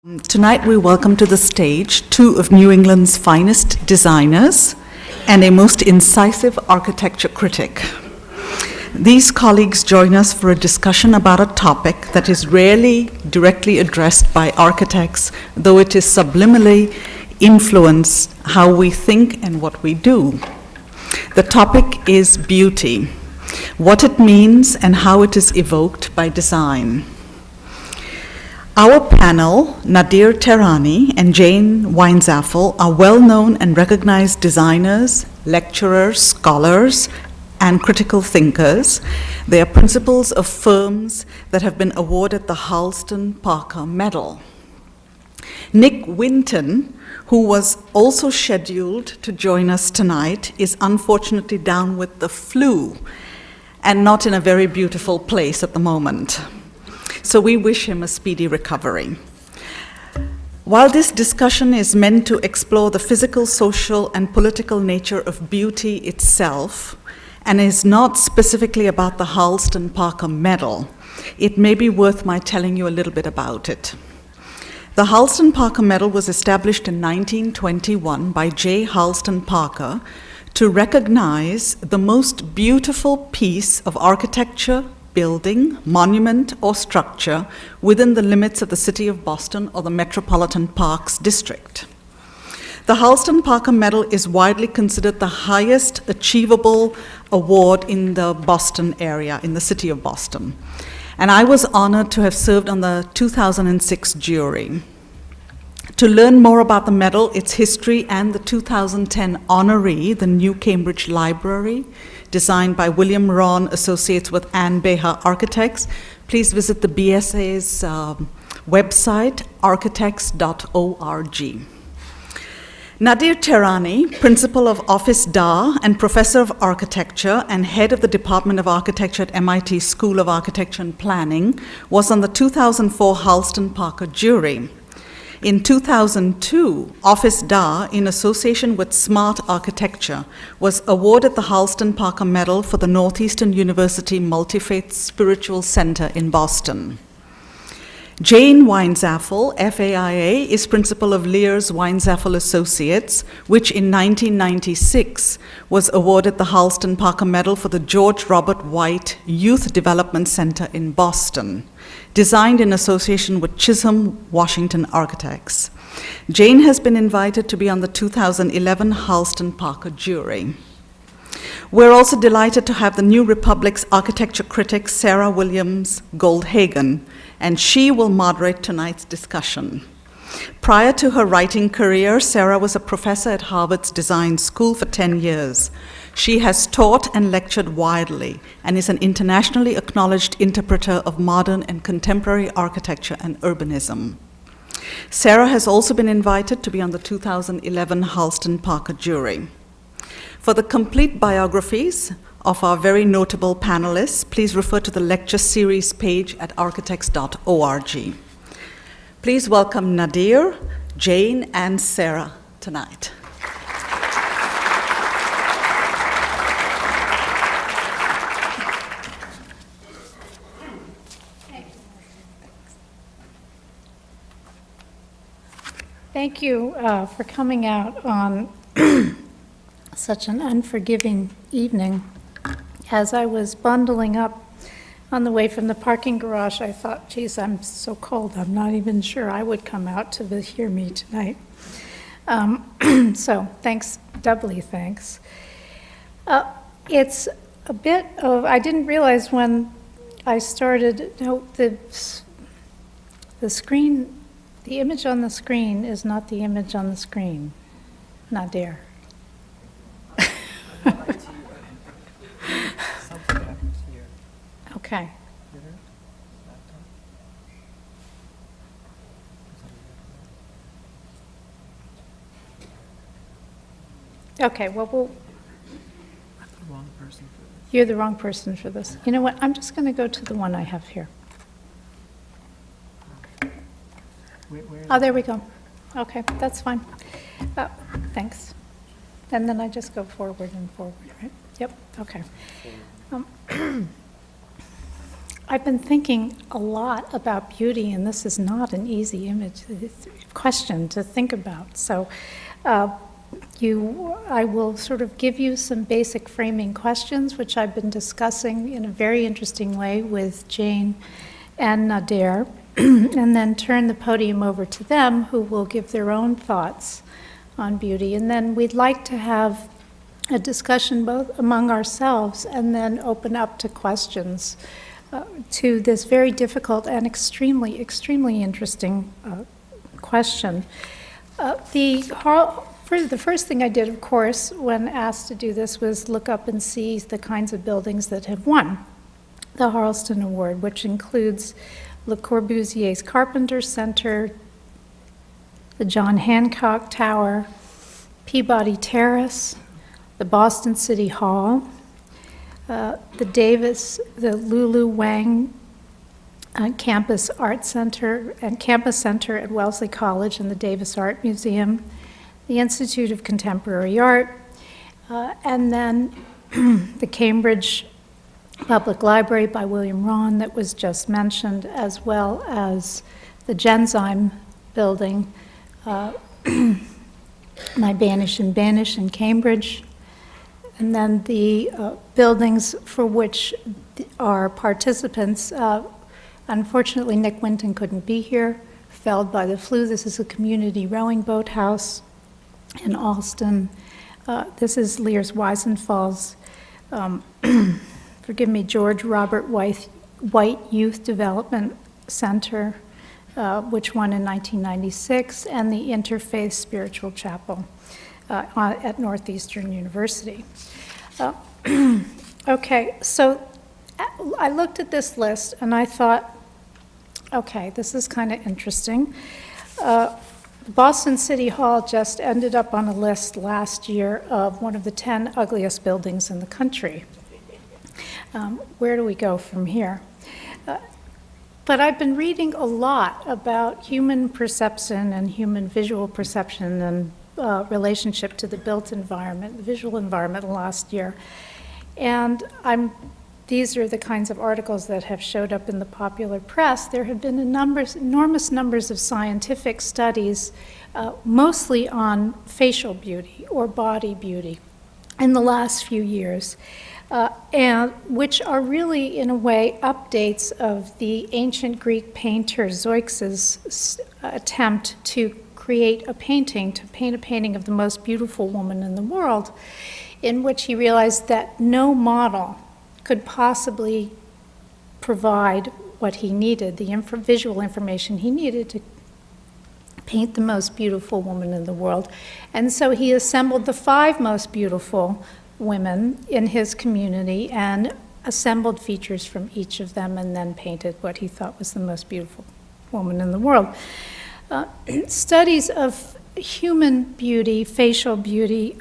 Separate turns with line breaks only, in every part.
Tonight we welcome to the stage two of New England's finest designers and a most incisive architecture critic. These colleagues join us for a discussion about a topic that is rarely directly addressed by architects, though it is subliminally influenced how we think and what we do. The topic is beauty, what it means and how it is evoked by design. Our panel, Nadir Tehrani and Jane Weinzapfel, are well-known and recognized designers, lecturers, scholars, and critical thinkers. They are principals of firms that have been awarded the Harleston Parker Medal. Nick Winton, who was also scheduled to join us tonight, is unfortunately down with the flu and not in a very beautiful place at the moment. So we wish him a speedy recovery. While this discussion is meant to explore the physical, social, and political nature of beauty itself, and is not specifically about the Harleston Parker Medal, it may be worth my telling you a little bit about it. The Harleston Parker Medal was established in 1921 by J. Harleston Parker to recognize the most beautiful piece of architecture, building, monument, or structure within the limits of the city of Boston or the Metropolitan Parks District. The Harleston Parker Medal is widely considered the highest achievable award in the Boston area, in the city of Boston. And I was honored to have served on the 2006 jury. To learn more about the medal, its history, and the 2010 honoree, the New Cambridge Library, designed by William Ron Associates with Ann Beha Architects, please visit the BSA's website, architects.org. Nadir Tehrani, principal of Office Dar and professor of architecture and head of the Department of Architecture at MIT School of Architecture and Planning, was on the 2004 Harleston Parker jury. In 2002, Office Dar, in association with Smart Architecture, was awarded the Harleston Parker Medal for the Northeastern University Multi-Faith Spiritual Center in Boston. Jane Weinzapfel, FAIA, is principal of Lears Weinzapfel Associates, which in 1996 was awarded the Harleston Parker Medal for the George Robert White Youth Development Center in Boston, designed in association with Chisholm, Washington Architects. Jane has been invited to be on the 2011 Harleston Parker jury. We're also delighted to have the New Republic's architecture critic, Sarah Williams Goldhagen, and she will moderate tonight's discussion. Prior to her writing career, Sarah was a professor at Harvard's Design School for 10 years. She has taught and lectured widely and is an internationally acknowledged interpreter of modern and contemporary architecture and urbanism. Sarah has also been invited to be on the 2011 Harleston Parker jury. For the complete biographies of our very notable panelists, please refer to the lecture series page at architects.org. Please welcome Nadir, Jane, and Sarah tonight.
Thank you for coming out on such an unforgiving evening. As I was bundling up on the way from the parking garage, I thought, geez, I'm so cold, I'm not even sure I would come out to hear me tonight. So thanks, doubly thanks. It's a bit of, I didn't realize when I started, the screen, the image on the screen is not the image on the screen. Nadir. Okay. Okay, well, you're the wrong person for this. You know what, I'm just going to go to the one I have here. Oh, there we go. Okay, that's fine. Thanks. And then I just go forward and forward, right? Yep, okay. I've been thinking a lot about beauty, and this is not an easy question to think about. So I will sort of give you some basic framing questions, which I've been discussing in a very interesting way with Jane and Nader, and then turn the podium over to them, who will give their own thoughts on beauty. And then we'd like to have a discussion both among ourselves and then open up to questions to this very difficult and extremely, extremely interesting question. The first thing I did, of course, when asked to do this was look up and see the kinds of buildings that have won the Harleston Award, which includes Le Corbusier's Carpenter Center, the John Hancock Tower, Peabody Terrace, the Boston City Hall, the Lulu Wang Campus Art Center and Campus Center at Wellesley College and the Davis Art Museum, the Institute of Contemporary Art, and then the Cambridge Public Library by William Rahn that was just mentioned, as well as the Genzyme Building, my Banish in Cambridge, and then the buildings for which our participants, unfortunately Nick Winton couldn't be here, felled by the flu. This is a community rowing boathouse in Alston. This is Lears Weisenfall's, forgive me, George Robert White Youth Development Center, which won in 1996, and the Interfaith Spiritual Chapel at Northeastern University. Okay, so I looked at this list and I thought, okay, this is kind of interesting. Boston City Hall just ended up on a list last year of one of the 10 ugliest buildings in the country. Where do we go from here? But I've been reading a lot about human perception and human visual perception and relationship to the built environment, the visual environment last year. And these are the kinds of articles that have showed up in the popular press. There have been enormous numbers of scientific studies, mostly on facial beauty or body beauty in the last few years, and which are really, in a way, updates of the ancient Greek painter Zeux's attempt to paint a painting of the most beautiful woman in the world, in which he realized that no model could possibly provide what he needed, the visual information he needed to paint the most beautiful woman in the world. And so he assembled the 5 most beautiful women in his community and assembled features from each of them and then painted what he thought was the most beautiful woman in the world. Studies of human beauty, facial beauty,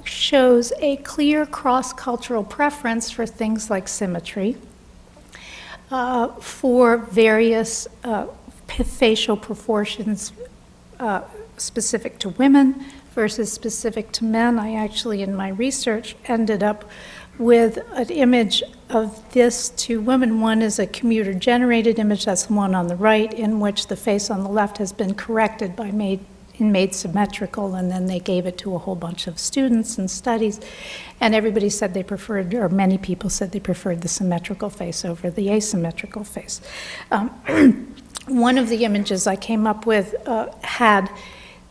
shows a clear cross-cultural preference for things like symmetry, for various facial proportions specific to women versus specific to men. I actually, in my research, ended up with an image of this 2 women. One is a computer-generated image, that's the one on the right, in which the face on the left has been corrected by made symmetrical, and then they gave it to a whole bunch of students and studies, and everybody said they preferred, or many people said they preferred the symmetrical face over the asymmetrical face. One of the images I came up with had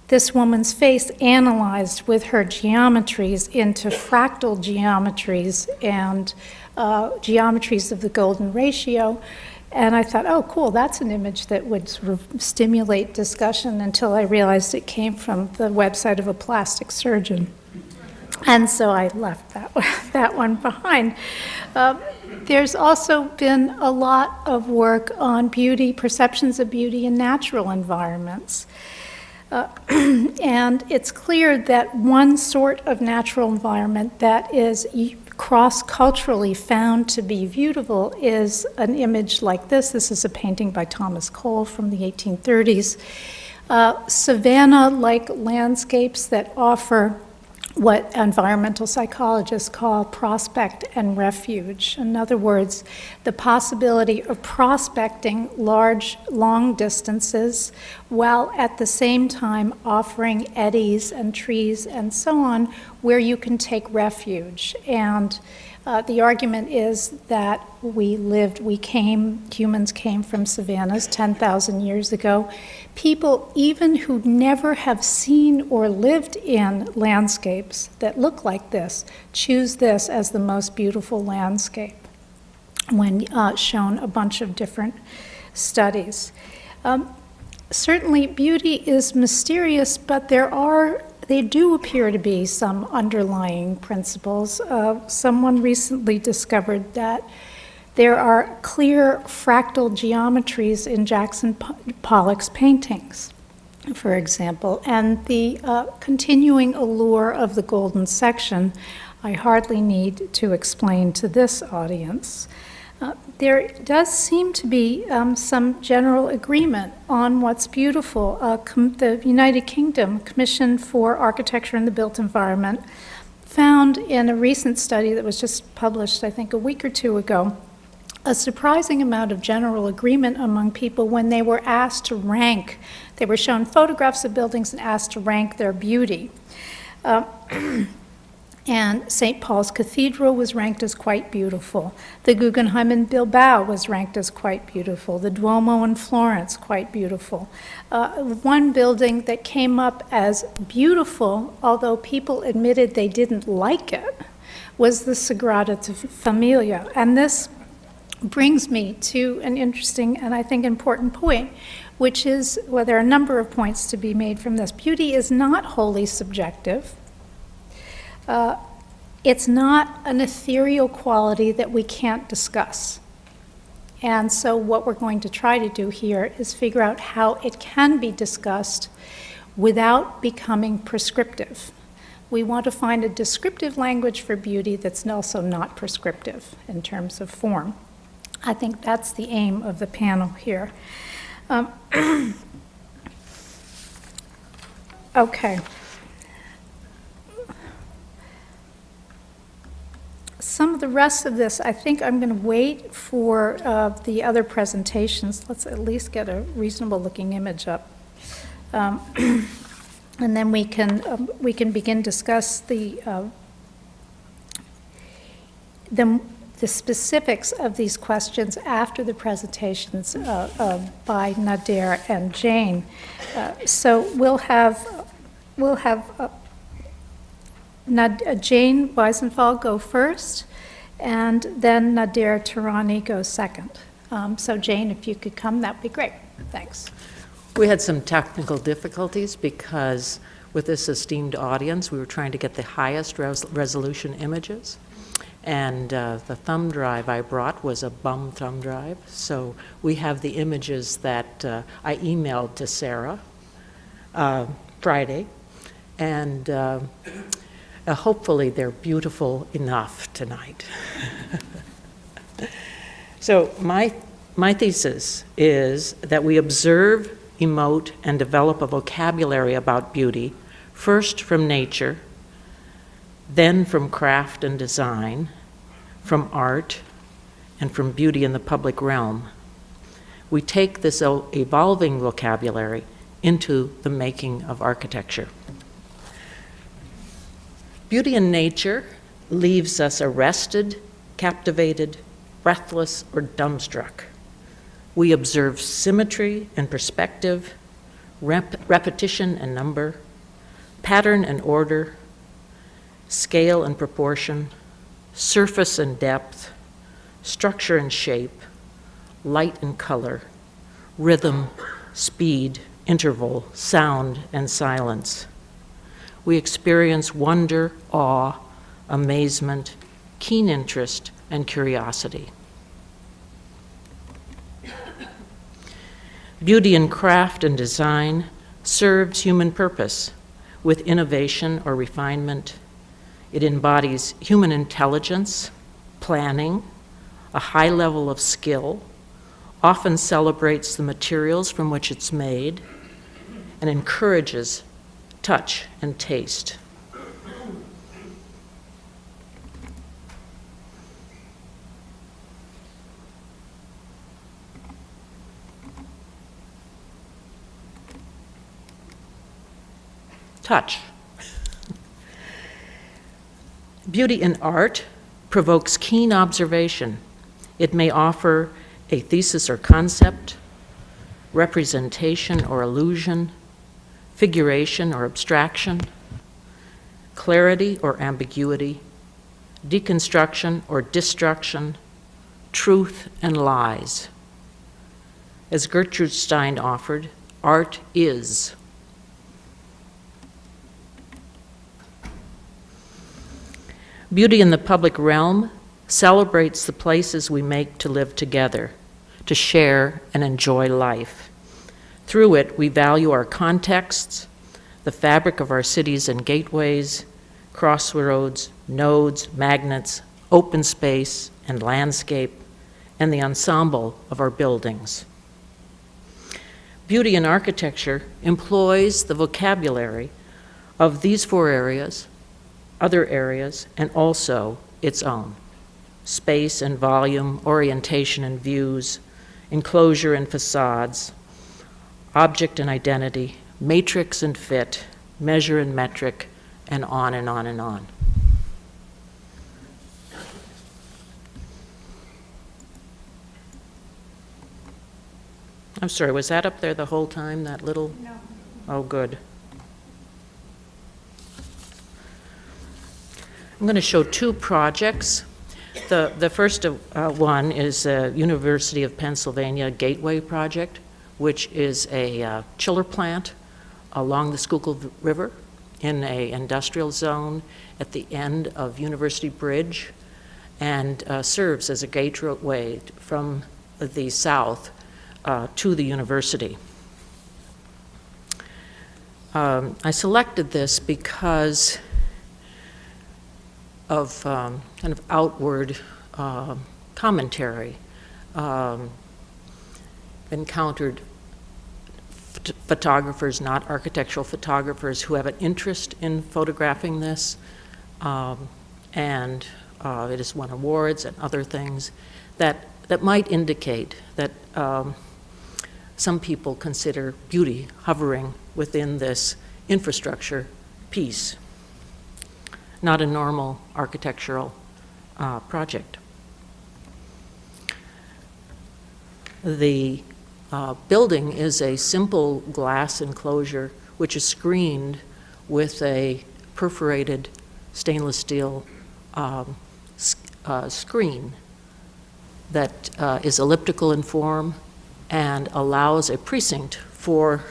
this woman's face analyzed with her geometries into fractal geometries and geometries of the golden ratio. And I thought, oh, cool, that's an image that would sort of stimulate discussion, until I realized it came from the website of a plastic surgeon. And so I left that one behind. There's also been a lot of work on beauty, perceptions of beauty in natural environments. And it's clear that one sort of natural environment that is cross-culturally found to be beautiful is an image like this. This is a painting by Thomas Cole from the 1830s. Savanna-like landscapes that offer what environmental psychologists call prospect and refuge. In other words, the possibility of prospecting large, long distances while at the same time offering eddies and trees and so on where you can take refuge. And the argument is that humans came from savannas 10,000 years ago. People, even who never have seen or lived in landscapes that look like this, choose this as the most beautiful landscape when shown a bunch of different studies. Certainly, beauty is mysterious, but they do appear to be some underlying principles. Someone recently discovered that there are clear fractal geometries in Jackson Pollock's paintings, for example, and the continuing allure of the golden section I hardly need to explain to this audience. There does seem to be some general agreement on what's beautiful. The United Kingdom Commission for Architecture and the Built Environment found in a recent study that was just published, I think, a week or two ago, a surprising amount of general agreement among people when they were asked to rank. They were shown photographs of buildings and asked to rank their beauty. And St. Paul's Cathedral was ranked as quite beautiful. The Guggenheim in Bilbao was ranked as quite beautiful. The Duomo in Florence, quite beautiful. One building that came up as beautiful, although people admitted they didn't like it, was the Sagrada Familia. And this brings me to an interesting and I think important point, which is, well, there are a number of points to be made from this. Beauty is not wholly subjective. It's not an ethereal quality that we can't discuss. And so what we're going to try to do here is figure out how it can be discussed without becoming prescriptive. We want to find a descriptive language for beauty that's also not prescriptive in terms of form. I think that's the aim of the panel here. Okay. Some of the rest of this, I think I'm going to wait for the other presentations. Let's at least get a reasonable looking image up. And then we can begin to discuss the specifics of these questions after the presentations by Nader and Jane. So we'll have Jane Weisenfall go first, and then Nader Tarani go second. So Jane, if you could come, that'd be great. Thanks.
We had some technical difficulties because with this esteemed audience, we were trying to get the highest resolution images. And the thumb drive I brought was a bum thumb drive. So we have the images that I emailed to Sarah Friday. And hopefully they're beautiful enough tonight. So my thesis is that we observe, emote, and develop a vocabulary about beauty, first from nature, then from craft and design, from art, and from beauty in the public realm. We take this evolving vocabulary into the making of architecture. Beauty in nature leaves us arrested, captivated, breathless, or dumbstruck. We observe symmetry and perspective, repetition and number, pattern and order, scale and proportion, surface and depth, structure and shape, light and color, rhythm, speed, interval, sound, and silence. We experience wonder, awe, amazement, keen interest, and curiosity. Beauty in craft and design serves human purpose with innovation or refinement. It embodies human intelligence, planning, a high level of skill, often celebrates the materials from which it's made, and encourages touch and taste. touch. Beauty in art provokes keen observation. It may offer a thesis or concept, representation or illusion, figuration or abstraction, clarity or ambiguity, deconstruction or destruction, truth and lies. As Gertrude Stein offered, art is. Beauty in the public realm celebrates the places we make to live together, to share and enjoy life. Through it, we value our contexts, the fabric of our cities and gateways, crossroads, nodes, magnets, open space and landscape, and the ensemble of our buildings. Beauty in architecture employs the vocabulary of these 4 areas, other areas, and also its own. Space and volume, orientation and views, enclosure and facades, object and identity, matrix and fit, measure and metric, and on and on and on. I'm sorry, was that up there the whole time, that little?
No.
Oh, good. I'm going to show 2 projects. The first one is the University of Pennsylvania Gateway Project, which is a chiller plant along the Schuylkill River in an industrial zone at the end of University Bridge, and serves as a gateway from the south to the university. I selected this because of kind of outward commentary. Encountered photographers, not architectural photographers, who have an interest in photographing this, and it has won awards and other things that might indicate that some people consider beauty hovering within this infrastructure piece, not a normal architectural project. The building is a simple glass enclosure which is screened with a perforated stainless steel screen that is elliptical in form and allows a precinct for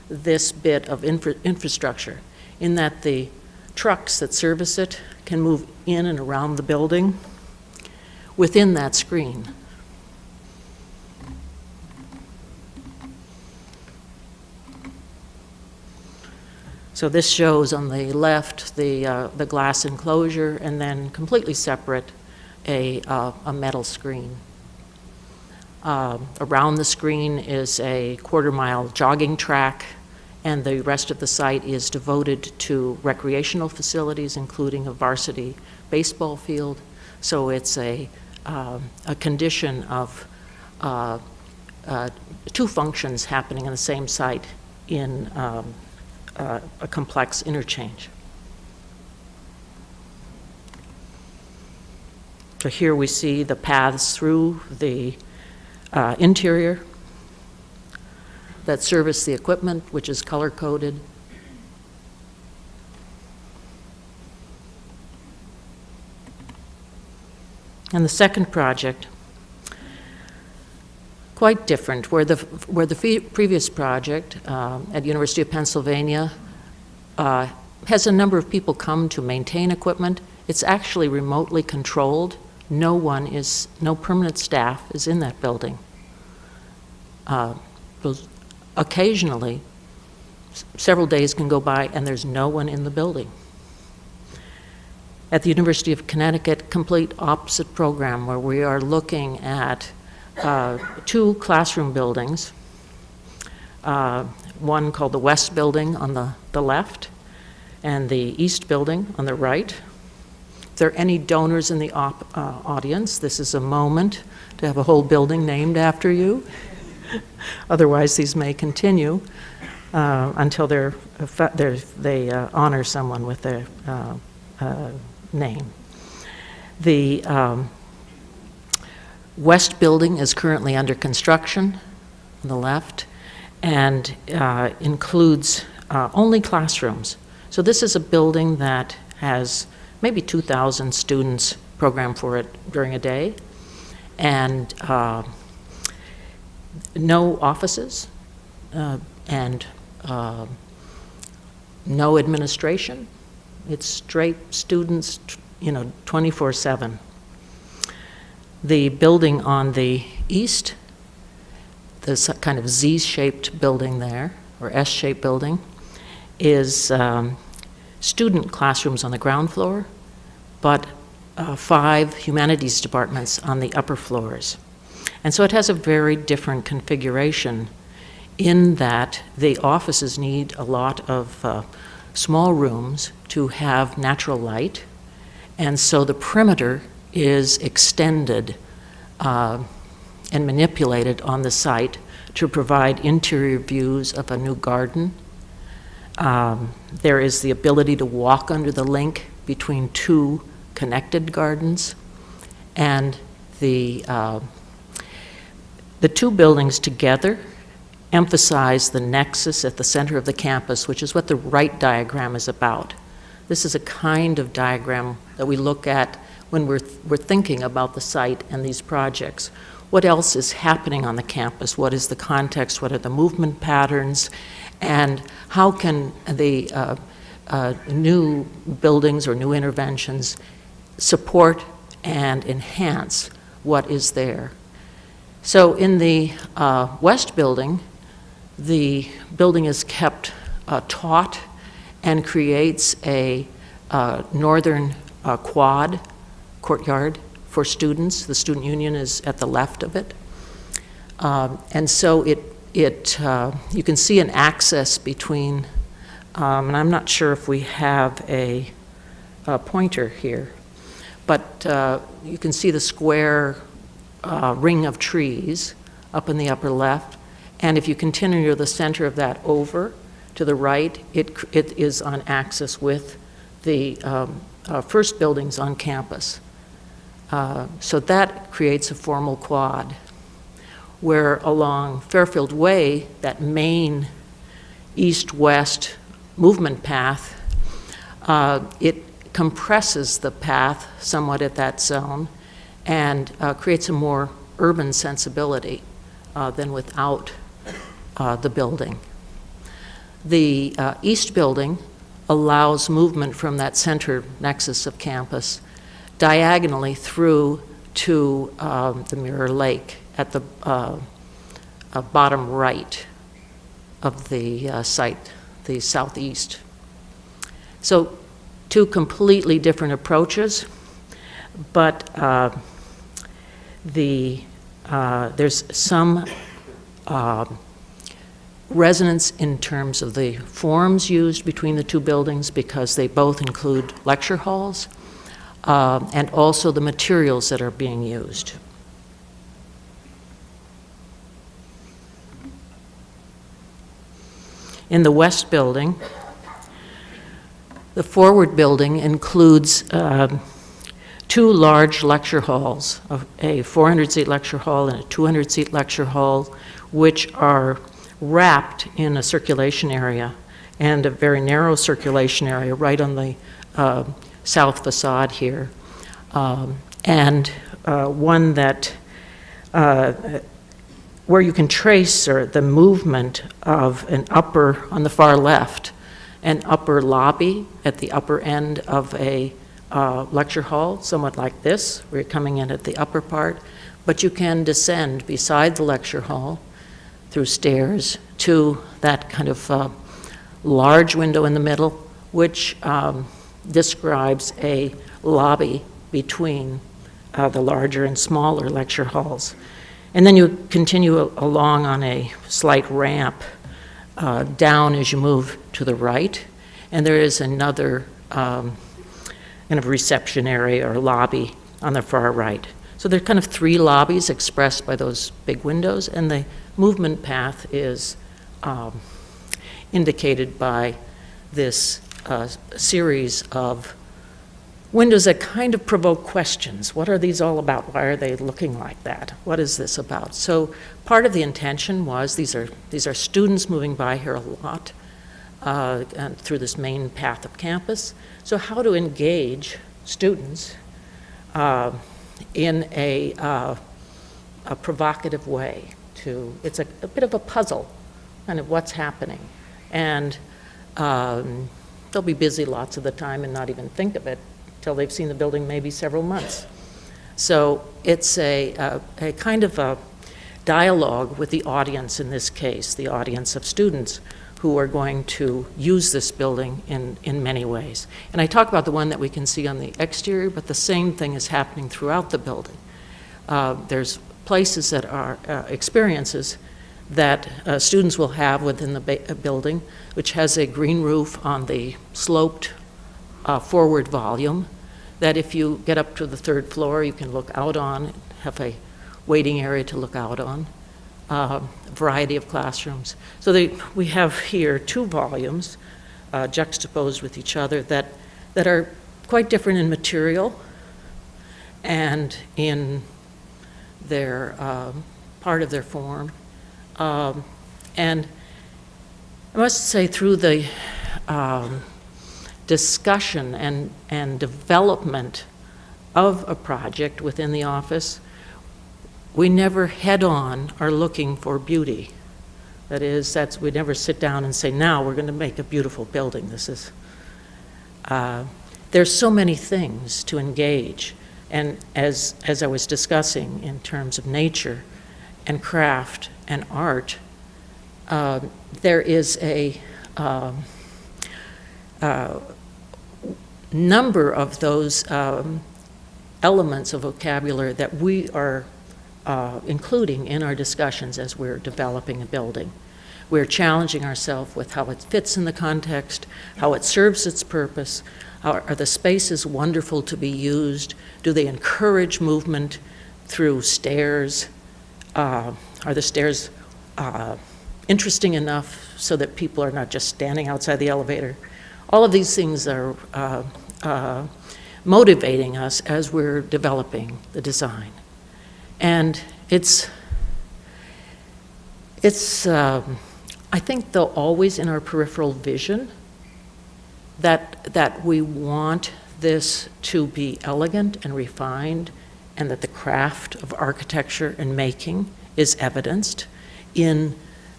this bit of infrastructure, in that the trucks that service it can move in and around the building within that screen. So this shows on the left the glass enclosure, and then completely separate a metal screen. Around the screen is a quarter-mile jogging track, and the rest of the site is devoted to recreational facilities, including a varsity baseball field. So it's a condition of 2 functions happening in the same site in a complex interchange. So here we see the paths through the interior that service the equipment, which is color-coded. And the second project, quite different, where the previous project at University of Pennsylvania has a number of people come to maintain equipment. It's actually remotely controlled. No permanent staff is in that building. Occasionally, several days can go by and there's no one in the building. At the University of Connecticut, complete opposite program, where we are looking at 2 classroom buildings, one called the West Building on the left and the East Building on the right. If there are any donors in the audience, this is a moment to have a whole building named after you. Otherwise, these may continue. until they honor someone with their name. The West Building is currently under construction on the left and includes only classrooms. So this is a building that has maybe 2,000 students programmed for it during a day, and no offices and no administration. It's straight students, 24/7. The building on the east, this kind of Z-shaped building there, or S-shaped building, is student classrooms on the ground floor, but 5 humanities departments on the upper floors. And so it has a very different configuration in that the offices need a lot of small rooms to have natural light, and so the perimeter is extended and manipulated on the site to provide interior views of a new garden. There is the ability to walk under the link between 2 connected gardens, and the 2 buildings together emphasize the nexus at the center of the campus, which is what the right diagram is about. This is a kind of diagram that we look at when we're thinking about the site and these projects. What else is happening on the campus? What is the context? What are the movement patterns? And how can the new buildings or new interventions support and enhance what is there? So in the West Building, the building is kept taut and creates a northern quad courtyard for students. The student union is at the left of it. And so you can see an access between, and I'm not sure if we have a pointer here, but you can see the square ring of trees up in the upper left. And if you continue to the center of that over to the right, it is on axis with the first buildings on campus. So that creates a formal quad, where along Fairfield Way, that main east-west movement path, it compresses the path somewhat at that zone and creates a more urban sensibility than without the building. The East Building allows movement from that center nexus of campus diagonally through to the Mirror Lake at the bottom right of the site, the southeast. So 2 completely different approaches, but there's some resonance in terms of the forms used between the 2 buildings, because they both include lecture halls and also the materials that are being used. In the West Building, the forward building includes 2 large lecture halls, a 400-seat lecture hall and a 200-seat lecture hall, which are wrapped in a circulation area, and a very narrow circulation area right on the south facade here, and one that where you can trace the movement of an upper, on the far left, an upper lobby at the upper end of a lecture hall, somewhat like this, where you're coming in at the upper part, but you can descend beside the lecture hall through stairs to that kind of large window in the middle, which describes a lobby between the larger and smaller lecture halls. And then you continue along on a slight ramp down as you move to the right, and there is another kind of reception area or lobby on the far right. So there are kind of 3 lobbies expressed by those big windows, and the movement path is indicated by this series of windows that kind of provoke questions. What are these all about? Why are they looking like that? What is this about? So part of the intention was these are students moving by here a lot and through this main path of campus. So how to engage students in a provocative way. It's a bit of a puzzle, kind of what's happening. And they'll be busy lots of the time and not even think of it till they've seen the building maybe several months. So it's a kind of a dialogue with the audience in this case, the audience of students who are going to use this building in many ways. And I talk about the one that we can see on the exterior, but the same thing is happening throughout the building. There's places that are experiences that students will have within the building, which has a green roof on the sloped forward volume, that if you get up to the third floor, you can look out on, have a waiting area to look out on, a variety of classrooms. So we have here two volumes juxtaposed with each other that are quite different in material and in their part of their form. And I must say, through the discussion and development of a project within the office, we never head-on are looking for beauty. That is, we never sit down and say, now we're going to make a beautiful building. There's so many things to engage. And as I was discussing in terms of nature and craft and art, there is a number of those elements of vocabulary that we are including in our discussions as we're developing a building. We're challenging ourselves with how it fits in the context, how it serves its purpose. Are the spaces wonderful to be used? Do they encourage movement through stairs? Are the stairs interesting enough so that people are not just standing outside the elevator? All of these things are motivating us as we're developing the design. And it's I think, though, always in our peripheral vision that we want this to be elegant and refined, and that the craft of architecture and making is evidenced in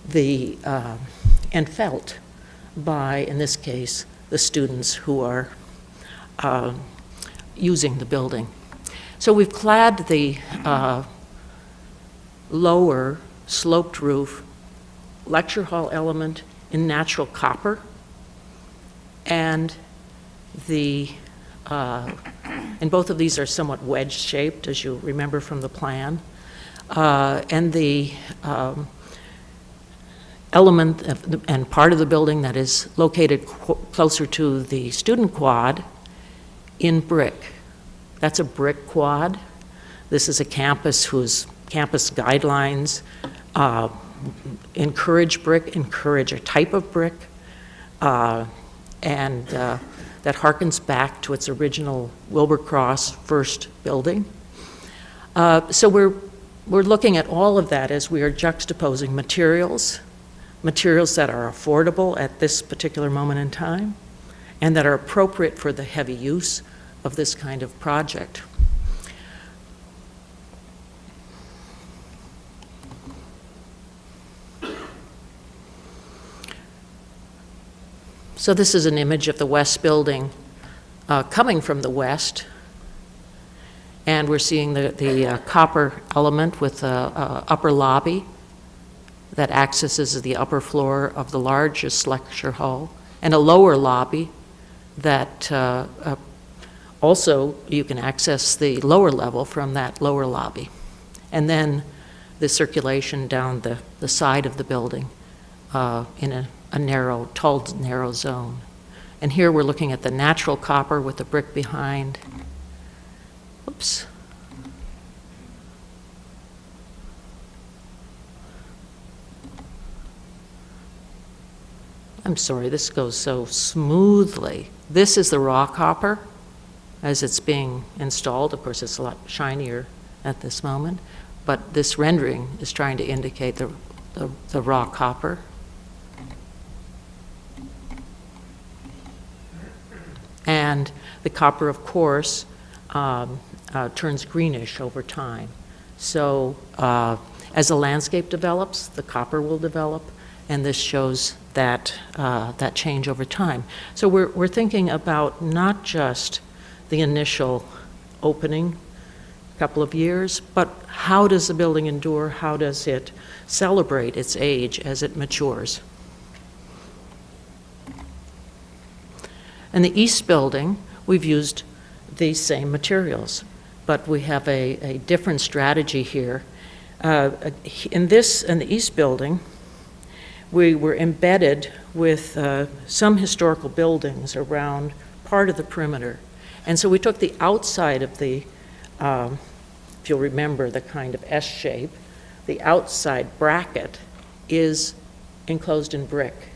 the, and felt by, in this case, the students who are using the building. So we've clad the lower sloped roof lecture hall element in natural copper, and and both of these are somewhat wedge-shaped, as you remember from the plan. And the element and part of the building that is located closer to the student quad in brick. That's a brick quad. This is a campus whose campus guidelines encourage brick, encourage a type of brick, and that harkens back to its original Wilbur Cross first building. So we're looking at all of that as we are juxtaposing materials that are affordable at this particular moment in time, and that are appropriate for the heavy use of this kind of project. So this is an image of the west building coming from the west, and we're seeing the copper element with the upper lobby that accesses the upper floor of the largest lecture hall, and a lower lobby that also you can access the lower level from that lower lobby. And then the circulation down the side of the building in a tall, narrow zone. And here we're looking at the natural copper with the brick behind. Oops. I'm sorry, this goes so smoothly. This is the raw copper as it's being installed. Of course, it's a lot shinier at this moment, but this rendering is trying to indicate the raw copper. And the copper, of course, turns greenish over time. So as the landscape develops, the copper will develop, and this shows that, that change over time. So we're thinking about not just the initial opening, couple of years, but how does the building endure? How does it celebrate its age as it matures? In the East Building, we've used these same materials, but we have a different strategy here. In the East Building, we were embedded with some historical buildings around part of the perimeter. And so we took the outside of the, if you'll remember the kind of S shape, the outside bracket is enclosed in brick.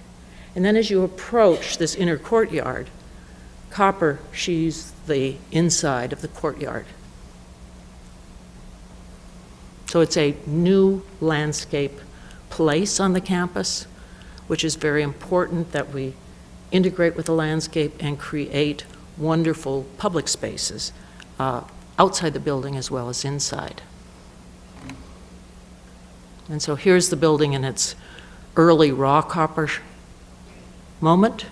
And then as you approach this inner courtyard, copper sheathes the inside of the courtyard. So it's a new landscape place on the campus, which is very important that we integrate with the landscape and create wonderful public spaces outside the building as well as inside. And so here's the building in its early raw copper moment,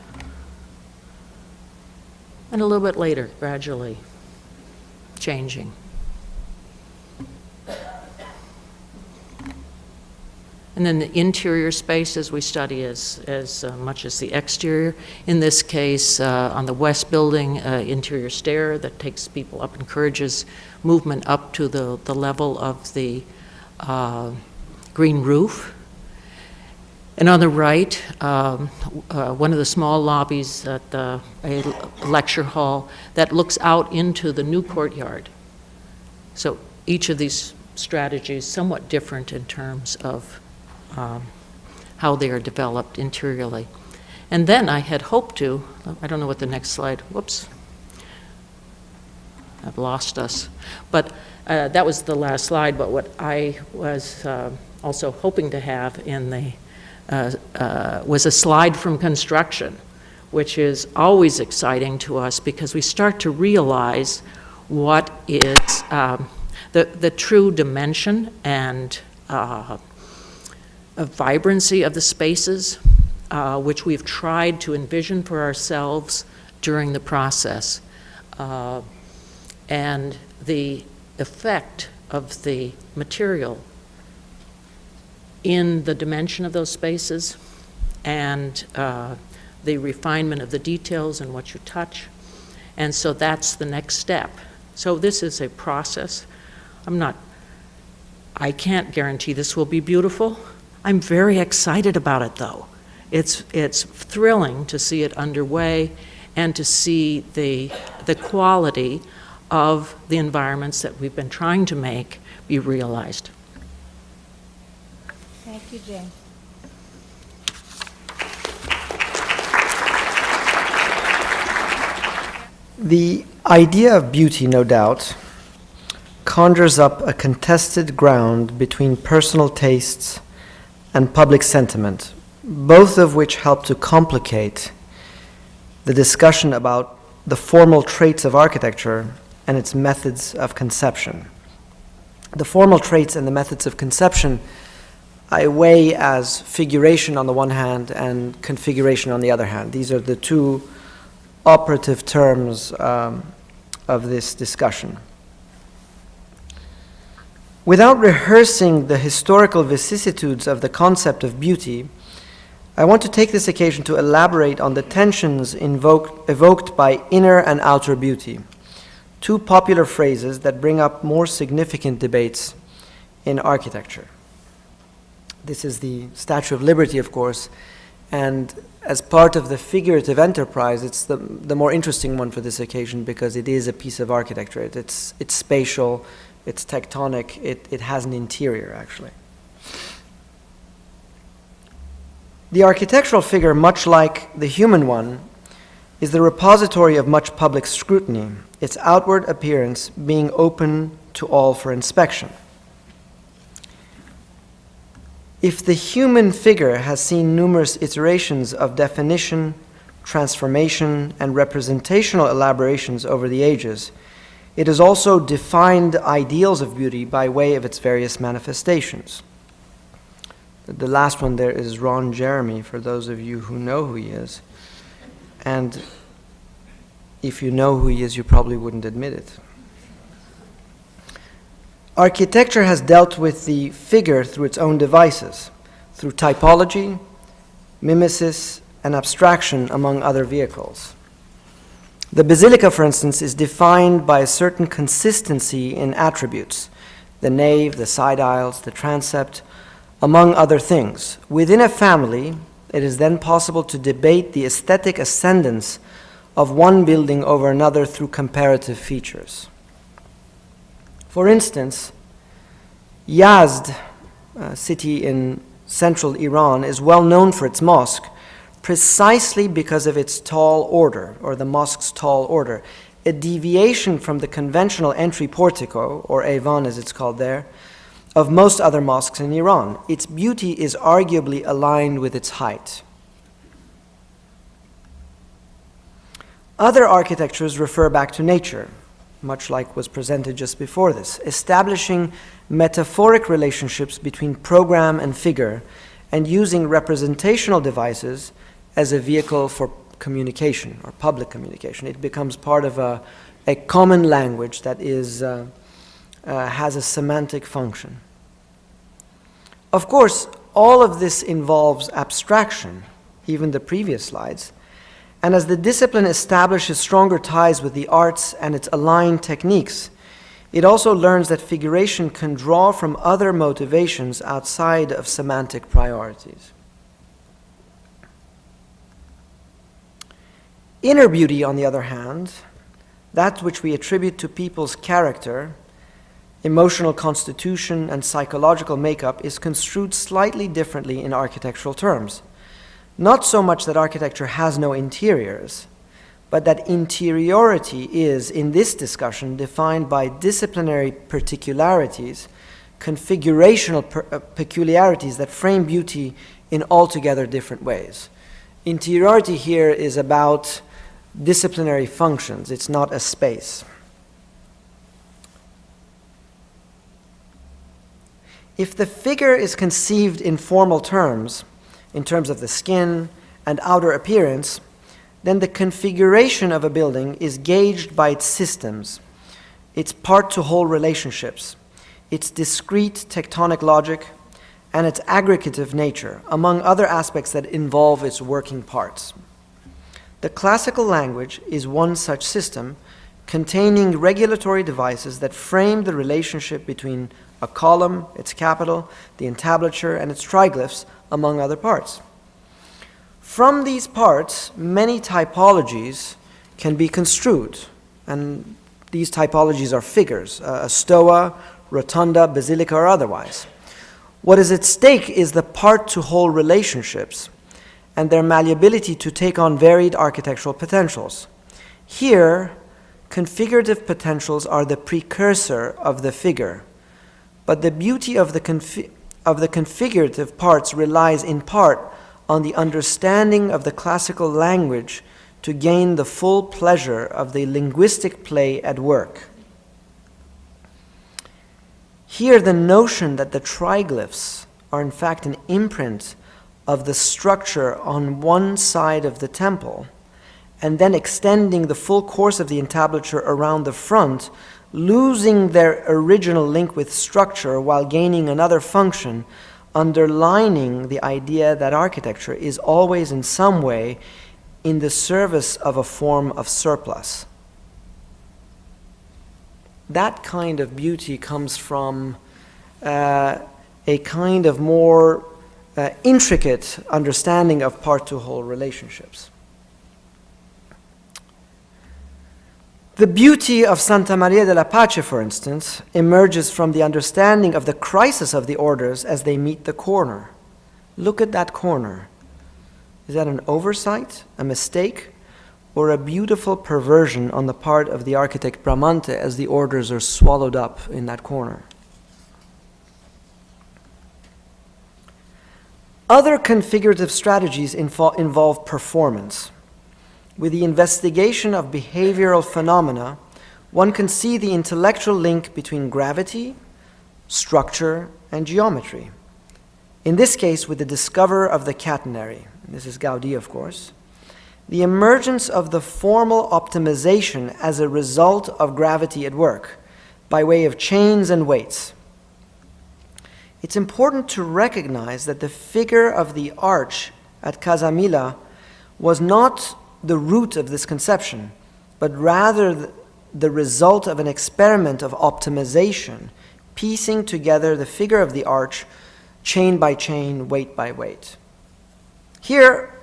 and a little bit later, gradually changing. And then the interior spaces we study as much as the exterior. In this case, on the West Building, interior stair that takes people up, encourages movement up to the level of the green roof. And on the right, one of the small lobbies at a lecture hall that looks out into the new courtyard. So each of these strategies somewhat different in terms of how they are developed interiorly. And then I had hoped to, I don't know what the next slide, whoops, I've lost us. But that was the last slide, but what I was also hoping to have in the, was a slide from construction, which is always exciting to us because we start to realize what is the true dimension and vibrancy of the spaces, which we've tried to envision for ourselves during the process. And the effect of the material in the dimension of those spaces and the refinement of the details and what you touch. And so that's the next step. So this is a process. I can't guarantee this will be beautiful. I'm very excited about it though. It's thrilling to see it underway and to see the quality of the environments that we've been trying to make be realized.
Thank you, Jane.
The idea of beauty, no doubt, conjures up a contested ground between personal tastes and public sentiment, both of which help to complicate the discussion about the formal traits of architecture and its methods of conception. The formal traits and the methods of conception I weigh as figuration on the one hand and configuration on the other hand. These are the two operative terms of this discussion. Without rehearsing the historical vicissitudes of the concept of beauty, I want to take this occasion to elaborate on the tensions evoked by inner and outer beauty, two popular phrases that bring up more significant debates in architecture. This is the Statue of Liberty, of course, and as part of the figurative enterprise, it's the more interesting one for this occasion because it is a piece of architecture. It's spatial, it's tectonic, it has an interior, actually. The architectural figure, much like the human one, is the repository of much public scrutiny, its outward appearance being open to all for inspection. If the human figure has seen numerous iterations of definition, transformation, and representational elaborations over the ages, it has also defined ideals of beauty by way of its various manifestations. The last one there is Ron Jeremy, for those of you who know who he is. And if you know who he is, you probably wouldn't admit it. Architecture has dealt with the figure through its own devices, through typology, mimesis, and abstraction, among other vehicles. The basilica, for instance, is defined by a certain consistency in attributes, the nave, the side aisles, the transept, among other things. Within a family, it is then possible to debate the aesthetic ascendance of one building over another through comparative features. For instance, Yazd, a city in central Iran, is well known for its mosque precisely because of its tall order, or the mosque's tall order, a deviation from the conventional entry portico, or Ayvan as it's called there, of most other mosques in Iran. Its beauty is arguably aligned with its height. Other architectures refer back to nature, much like was presented just before this, establishing metaphoric relationships between program and figure and using representational devices as a vehicle for communication or public communication. It becomes part of a common language that is, has a semantic function. Of course, all of this involves abstraction, even the previous slides, and as the discipline establishes stronger ties with the arts and its aligned techniques, it also learns that figuration can draw from other motivations outside of semantic priorities. Inner beauty, on the other hand, that which we attribute to people's character, emotional constitution, and psychological makeup, is construed slightly differently in architectural terms. Not so much that architecture has no interiors, but that interiority is, in this discussion, defined by disciplinary particularities, configurational peculiarities that frame beauty in altogether different ways. Interiority here is about disciplinary functions. It's not a space. If the figure is conceived in formal terms, in terms of the skin and outer appearance, then the configuration of a building is gauged by its systems, its part-to-whole relationships, its discrete tectonic logic, and its aggregative nature, among other aspects that involve its working parts. The classical language is one such system containing regulatory devices that frame the relationship between a column, its capital, the entablature, and its triglyphs, among other parts. From these parts, many typologies can be construed, and these typologies are figures, a stoa, rotunda, basilica, or otherwise. What is at stake is the part-to-whole relationships and their malleability to take on varied architectural potentials. Here, configurative potentials are the precursor of the figure, but the beauty of the configurative parts relies in part on the understanding of the classical language to gain the full pleasure of the linguistic play at work. Here, the notion that the triglyphs are in fact an imprint of the structure on one side of the temple, and then extending the full course of the entablature around the front, losing their original link with structure while gaining another function, underlining the idea that architecture is always in some way in the service of a form of surplus. That kind of beauty comes from a kind of more intricate understanding of part-to-whole relationships. The beauty of Santa Maria della Pace, for instance, emerges from the understanding of the crisis of the orders as they meet the corner. Look at that corner. Is that an oversight, a mistake, or a beautiful perversion on the part of the architect Bramante as the orders are swallowed up in that corner? Other configurative strategies involve performance. With the investigation of behavioral phenomena, one can see the intellectual link between gravity, structure, and geometry. In this case, with the discoverer of the catenary, this is Gaudí, of course, the emergence of the formal optimization as a result of gravity at work, by way of chains and weights. It's important to recognize that the figure of the arch at Casamila was not the root of this conception, but rather the result of an experiment of optimization, piecing together the figure of the arch chain by chain, weight by weight. Here,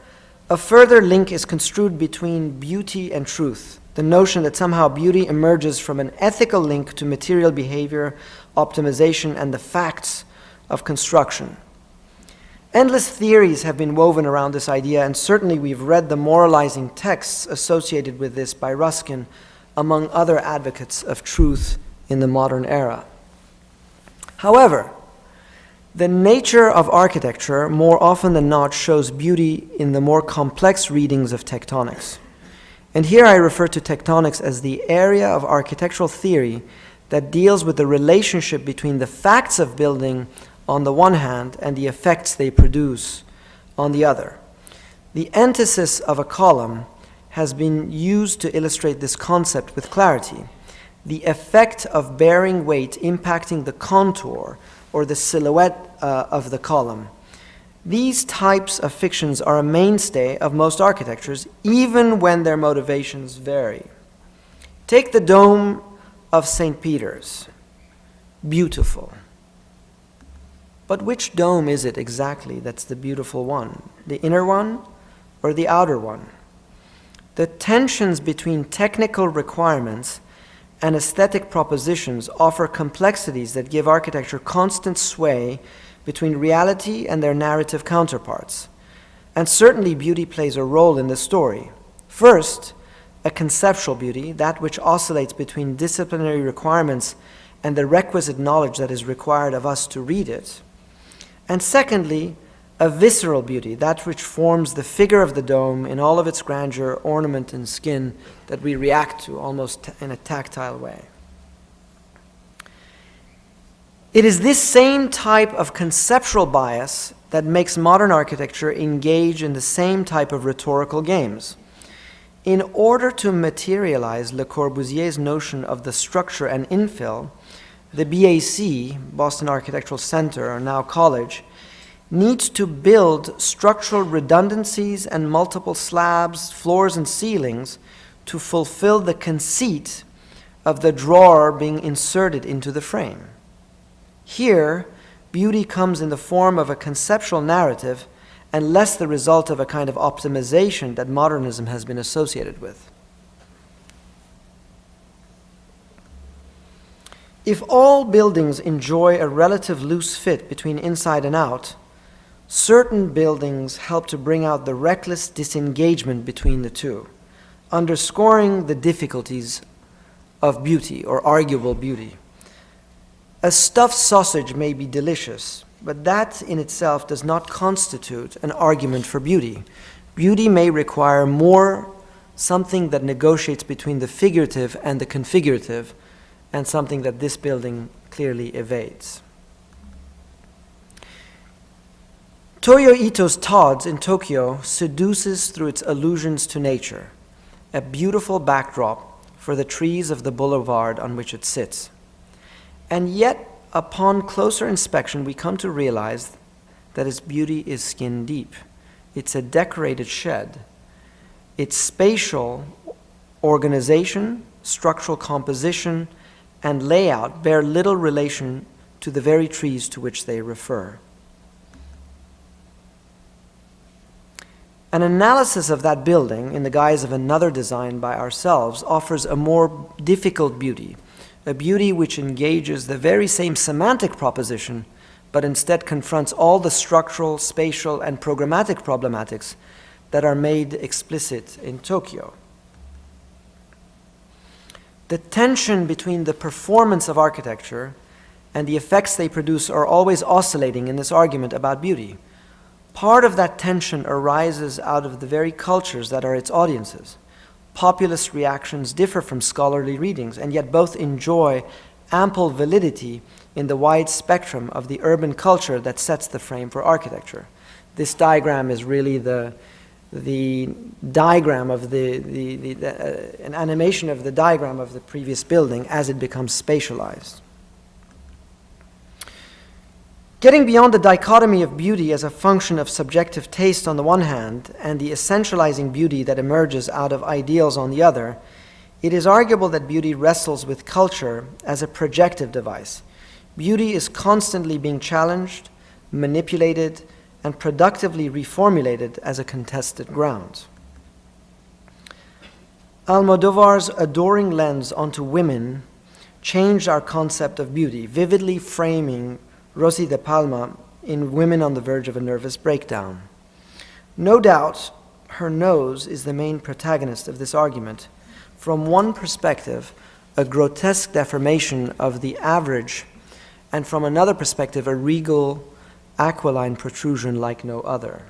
a further link is construed between beauty and truth, the notion that somehow beauty emerges from an ethical link to material behavior, optimization, and the facts of construction. Endless theories have been woven around this idea, and certainly we've read the moralizing texts associated with this by Ruskin, among other advocates of truth in the modern era. However, the nature of architecture, more often than not, shows beauty in the more complex readings of tectonics. And here I refer to tectonics as the area of architectural theory that deals with the relationship between the facts of building on the one hand and the effects they produce on the other. The antithesis of a column has been used to illustrate this concept with clarity. The effect of bearing weight impacting the contour or the silhouette of the column. These types of fictions are a mainstay of most architectures, even when their motivations vary. Take the dome of St. Peter's. Beautiful. But which dome is it exactly that's the beautiful one? The inner one or the outer one? The tensions between technical requirements and aesthetic propositions offer complexities that give architecture constant sway between reality and their narrative counterparts. And certainly beauty plays a role in the story. First, a conceptual beauty, that which oscillates between disciplinary requirements and the requisite knowledge that is required of us to read it. And secondly, a visceral beauty, that which forms the figure of the dome in all of its grandeur, ornament, and skin that we react to almost in a tactile way. It is this same type of conceptual bias that makes modern architecture engage in the same type of rhetorical games. In order to materialize Le Corbusier's notion of the structure and infill, the BAC, Boston Architectural Center, or now college, needs to build structural redundancies and multiple slabs, floors, and ceilings to fulfill the conceit of the drawer being inserted into the frame. Here, beauty comes in the form of a conceptual narrative and less the result of a kind of optimization that modernism has been associated with. If all buildings enjoy a relative loose fit between inside and out, certain buildings help to bring out the reckless disengagement between the two, underscoring the difficulties of beauty or arguable beauty. A stuffed sausage may be delicious, but that in itself does not constitute an argument for beauty. Beauty may require more something that negotiates between the figurative and the configurative, and something that this building clearly evades. Toyo Ito's Todd's in Tokyo seduces through its allusions to nature, a beautiful backdrop for the trees of the boulevard on which it sits. And yet, upon closer inspection, we come to realize that its beauty is skin deep. It's a decorated shed. Its spatial organization, structural composition, and layout bear little relation to the very trees to which they refer. An analysis of that building in the guise of another design by ourselves offers a more difficult beauty, a beauty which engages the very same semantic proposition, but instead confronts all the structural, spatial, and programmatic problematics that are made explicit in Tokyo. The tension between the performance of architecture and the effects they produce are always oscillating in this argument about beauty. Part of that tension arises out of the very cultures that are its audiences. Populist reactions differ from scholarly readings, and yet both enjoy ample validity in the wide spectrum of the urban culture that sets the frame for architecture. This diagram is really the diagram of an animation of the diagram of the previous building as it becomes spatialized. Getting beyond the dichotomy of beauty as a function of subjective taste on the one hand and the essentializing beauty that emerges out of ideals on the other, it is arguable that beauty wrestles with culture as a projective device. Beauty is constantly being challenged, manipulated, and productively reformulated as a contested ground. Almodovar's adoring lens onto women changed our concept of beauty, vividly framing Rosy de Palma in Women on the Verge of a Nervous Breakdown. No doubt, her nose is the main protagonist of this argument. From one perspective, a grotesque deformation of the average, and from another perspective, a regal, aquiline protrusion like no other.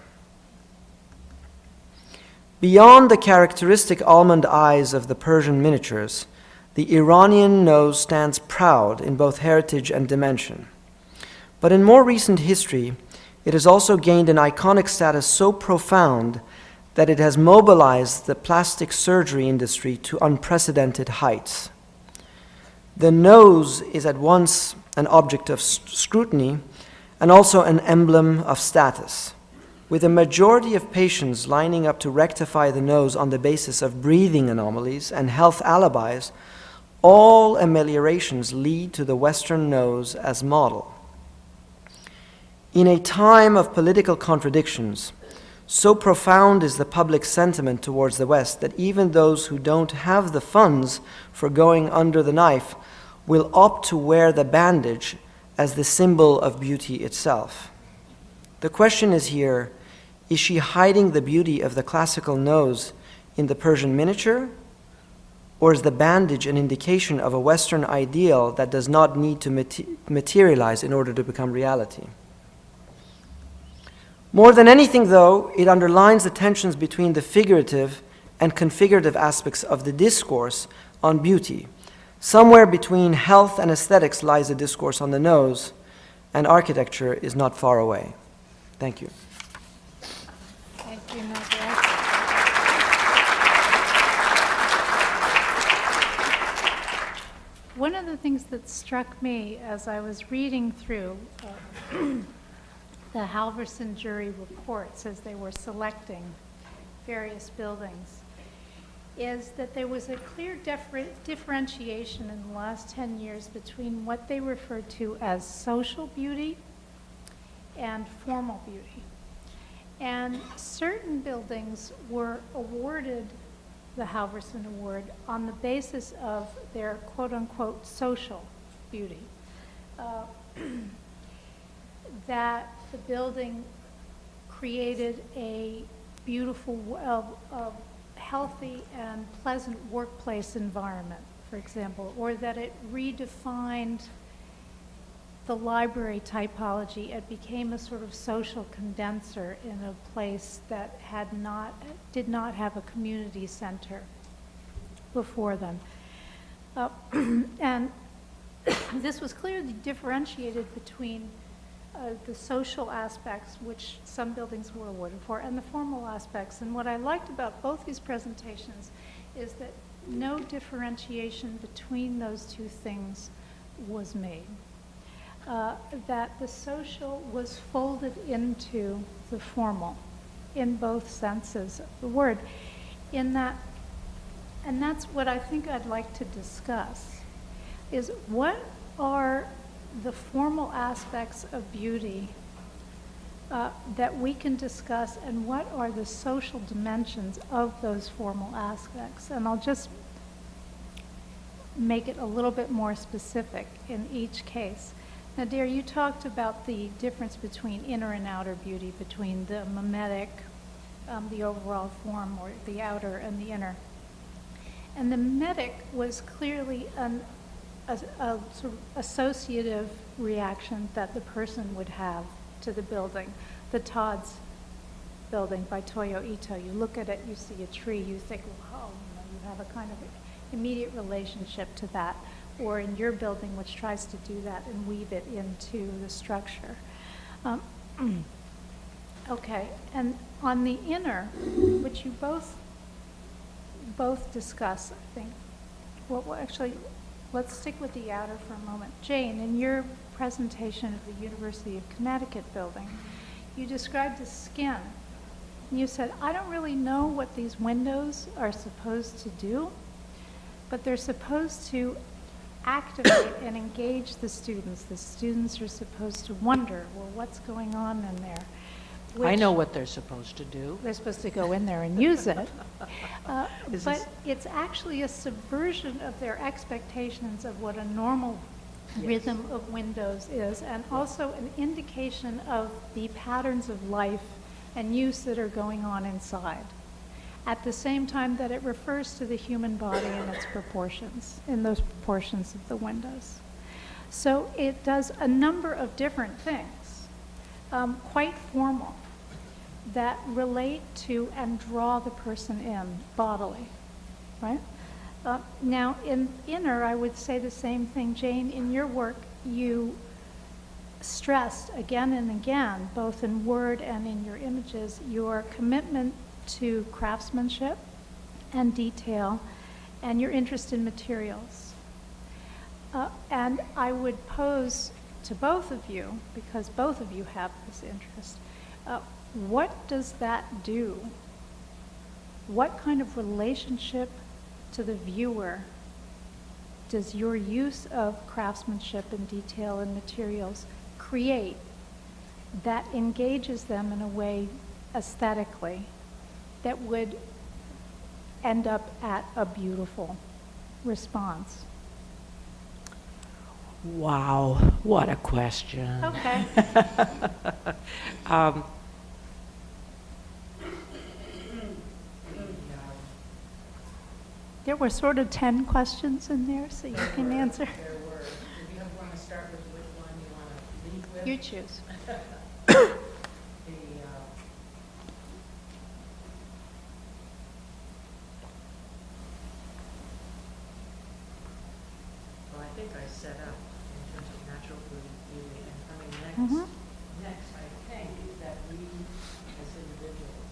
Beyond the characteristic almond eyes of the Persian miniatures, the Iranian nose stands proud in both heritage and dimension. But in more recent history, it has also gained an iconic status so profound that it has mobilized the plastic surgery industry to unprecedented heights. The nose is at once an object of scrutiny and also an emblem of status. With a majority of patients lining up to rectify the nose on the basis of breathing anomalies and health alibis, all ameliorations lead to the Western nose as model. In a time of political contradictions, so profound is the public sentiment towards the West that even those who don't have the funds for going under the knife will opt to wear the bandage as the symbol of beauty itself. The question is here, is she hiding the beauty of the classical nose in the Persian miniature, or is the bandage an indication of a Western ideal that does not need to materialize in order to become reality? More than anything, though, it underlines the tensions between the figurative and configurative aspects of the discourse on beauty. Somewhere between health and aesthetics lies a discourse on the nose, and architecture is not far away. Thank you.
Thank you, Nadia. One of the things that struck me as I was reading through the Halverson jury reports as they were selecting various buildings is that there was a clear differentiation in the last 10 years between what they referred to as social beauty and formal beauty. And certain buildings were awarded the Halverson Award on the basis of their quote-unquote social beauty. That the building created a beautiful, healthy and pleasant workplace environment, for example, or that it redefined the library typology. It became a sort of social condenser in a place that did not have a community center before them. And this was clearly differentiated between the social aspects, which some buildings were awarded for, and the formal aspects. And what I liked about both these presentations is that no differentiation between those two things was made. That the social was folded into the formal in both senses of the word. And that's what I think I'd like to discuss, is what are the formal aspects of beauty that we can discuss, and what are the social dimensions of those formal aspects. And I'll just make it a little bit more specific in each case. Nadir, you talked about the difference between inner and outer beauty, between the mimetic the overall form, or the outer and the inner. And the medic was clearly a sort of associative reaction that the person would have to the building. The Todd's building by Toyo Ito, you look at it, you see a tree, you think, wow, you have a kind of immediate relationship to that. Or in your building, which tries to do that and weave it into the structure. Okay, and on the inner, which you both discuss, I think, well, actually, let's stick with the outer for a moment. Jane, in your presentation of the University of Connecticut building, you described the skin. You said, I don't really know what these windows are supposed to do, but they're supposed to activate and engage the students. The students are supposed to wonder, well, what's going on in there?
I know what they're supposed to do.
They're supposed to go in there and use it. But it's actually a subversion of their expectations of what a normal rhythm of windows is, and also an indication of the patterns of life and use that are going on inside, at the same time that it refers to the human body and its proportions, in those proportions of the windows. So it does a number of different things, quite formal, that relate to and draw the person in bodily, right? Now, in inner, I would say the same thing. Jane, in your work, you stressed again and again, both in word and in your images, your commitment to craftsmanship and detail and your interest in materials. And I would pose to both of you, because both of you have this interest, what does that do? What kind of relationship to the viewer does your use of craftsmanship and detail and materials create that engages them in a way aesthetically that would end up at a beautiful response?
Wow, what a question.
Okay. There were sort of 10 questions in there, so you can answer.
There were. Do you want to start with which one you want to lead with?
You choose.
Well, I think I set up in terms of natural beauty, and coming next.
Mhm.
Next, I think that we, as individuals,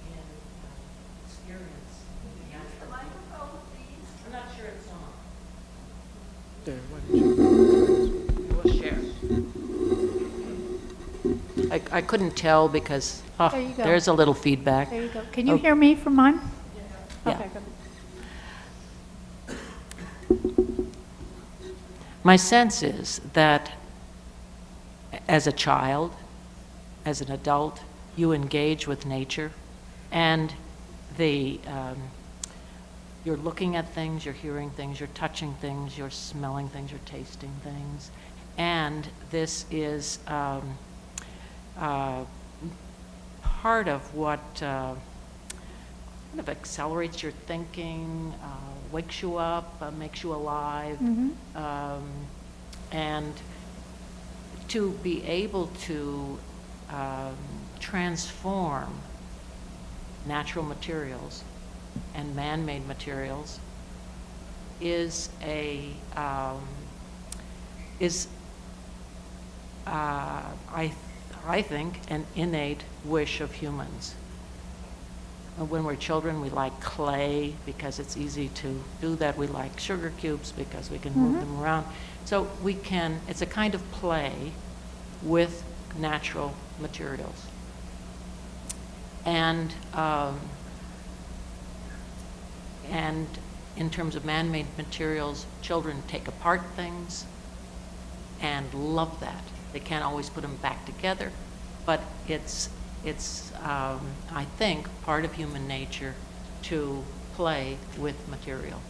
can experience natural beauty. I'm not sure it's on.
There, why don't you?
We'll share. I couldn't tell because
There you go.
there's a little feedback.
There you go. Can you
Oh.
hear me from mine?
Yeah.
Okay, good.
My sense is that as a child, as an adult, you engage with nature, and you're looking at things, you're hearing things, you're touching things, you're smelling things, you're tasting things, and this is part of what kind of accelerates your thinking, wakes you up, makes you alive, and to be able to transform natural materials and man-made materials is I think an innate wish of humans. When we're children, we like clay because it's easy to do that. We like sugar cubes because we can move them around. So it's a kind of play with natural materials. And in terms of man-made materials, children take apart things and love that. They can't always put them back together, but it's I think, part of human nature to play with material.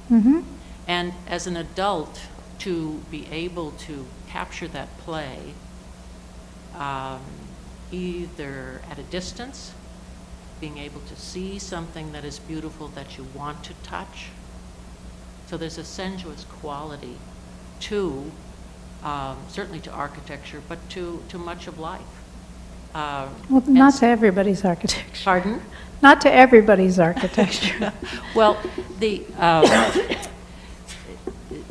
And as an adult, to be able to capture that play either at a distance being able to see something that is beautiful that you want to touch. So there's a sensuous quality to, certainly to architecture, but to much of life.
Well,
And
not to everybody's architecture.
Pardon?
Not to everybody's architecture.
Well,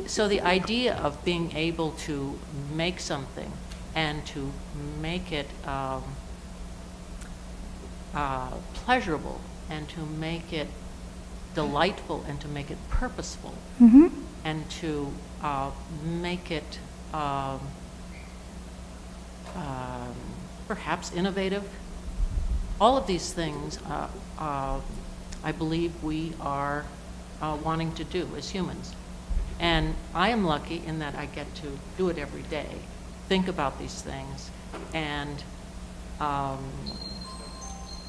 so the idea of being able to make something and to make it pleasurable and to make it delightful and to make it purposeful
Mhm.
and to make it perhaps innovative. All of these things, I believe we are wanting to do as humans. And I am lucky in that I get to do it every day, think about these things, and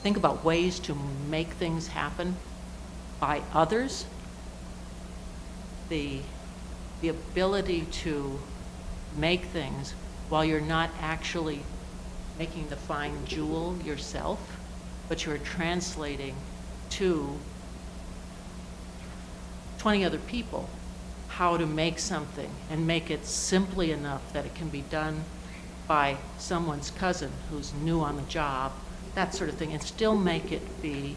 think about ways to make things happen by others. The ability to make things while you're not actually making the fine jewel yourself, but you're translating to 20 other people how to make something and make it simply enough that it can be done by someone's cousin who's new on the job, that sort of thing, and still make it be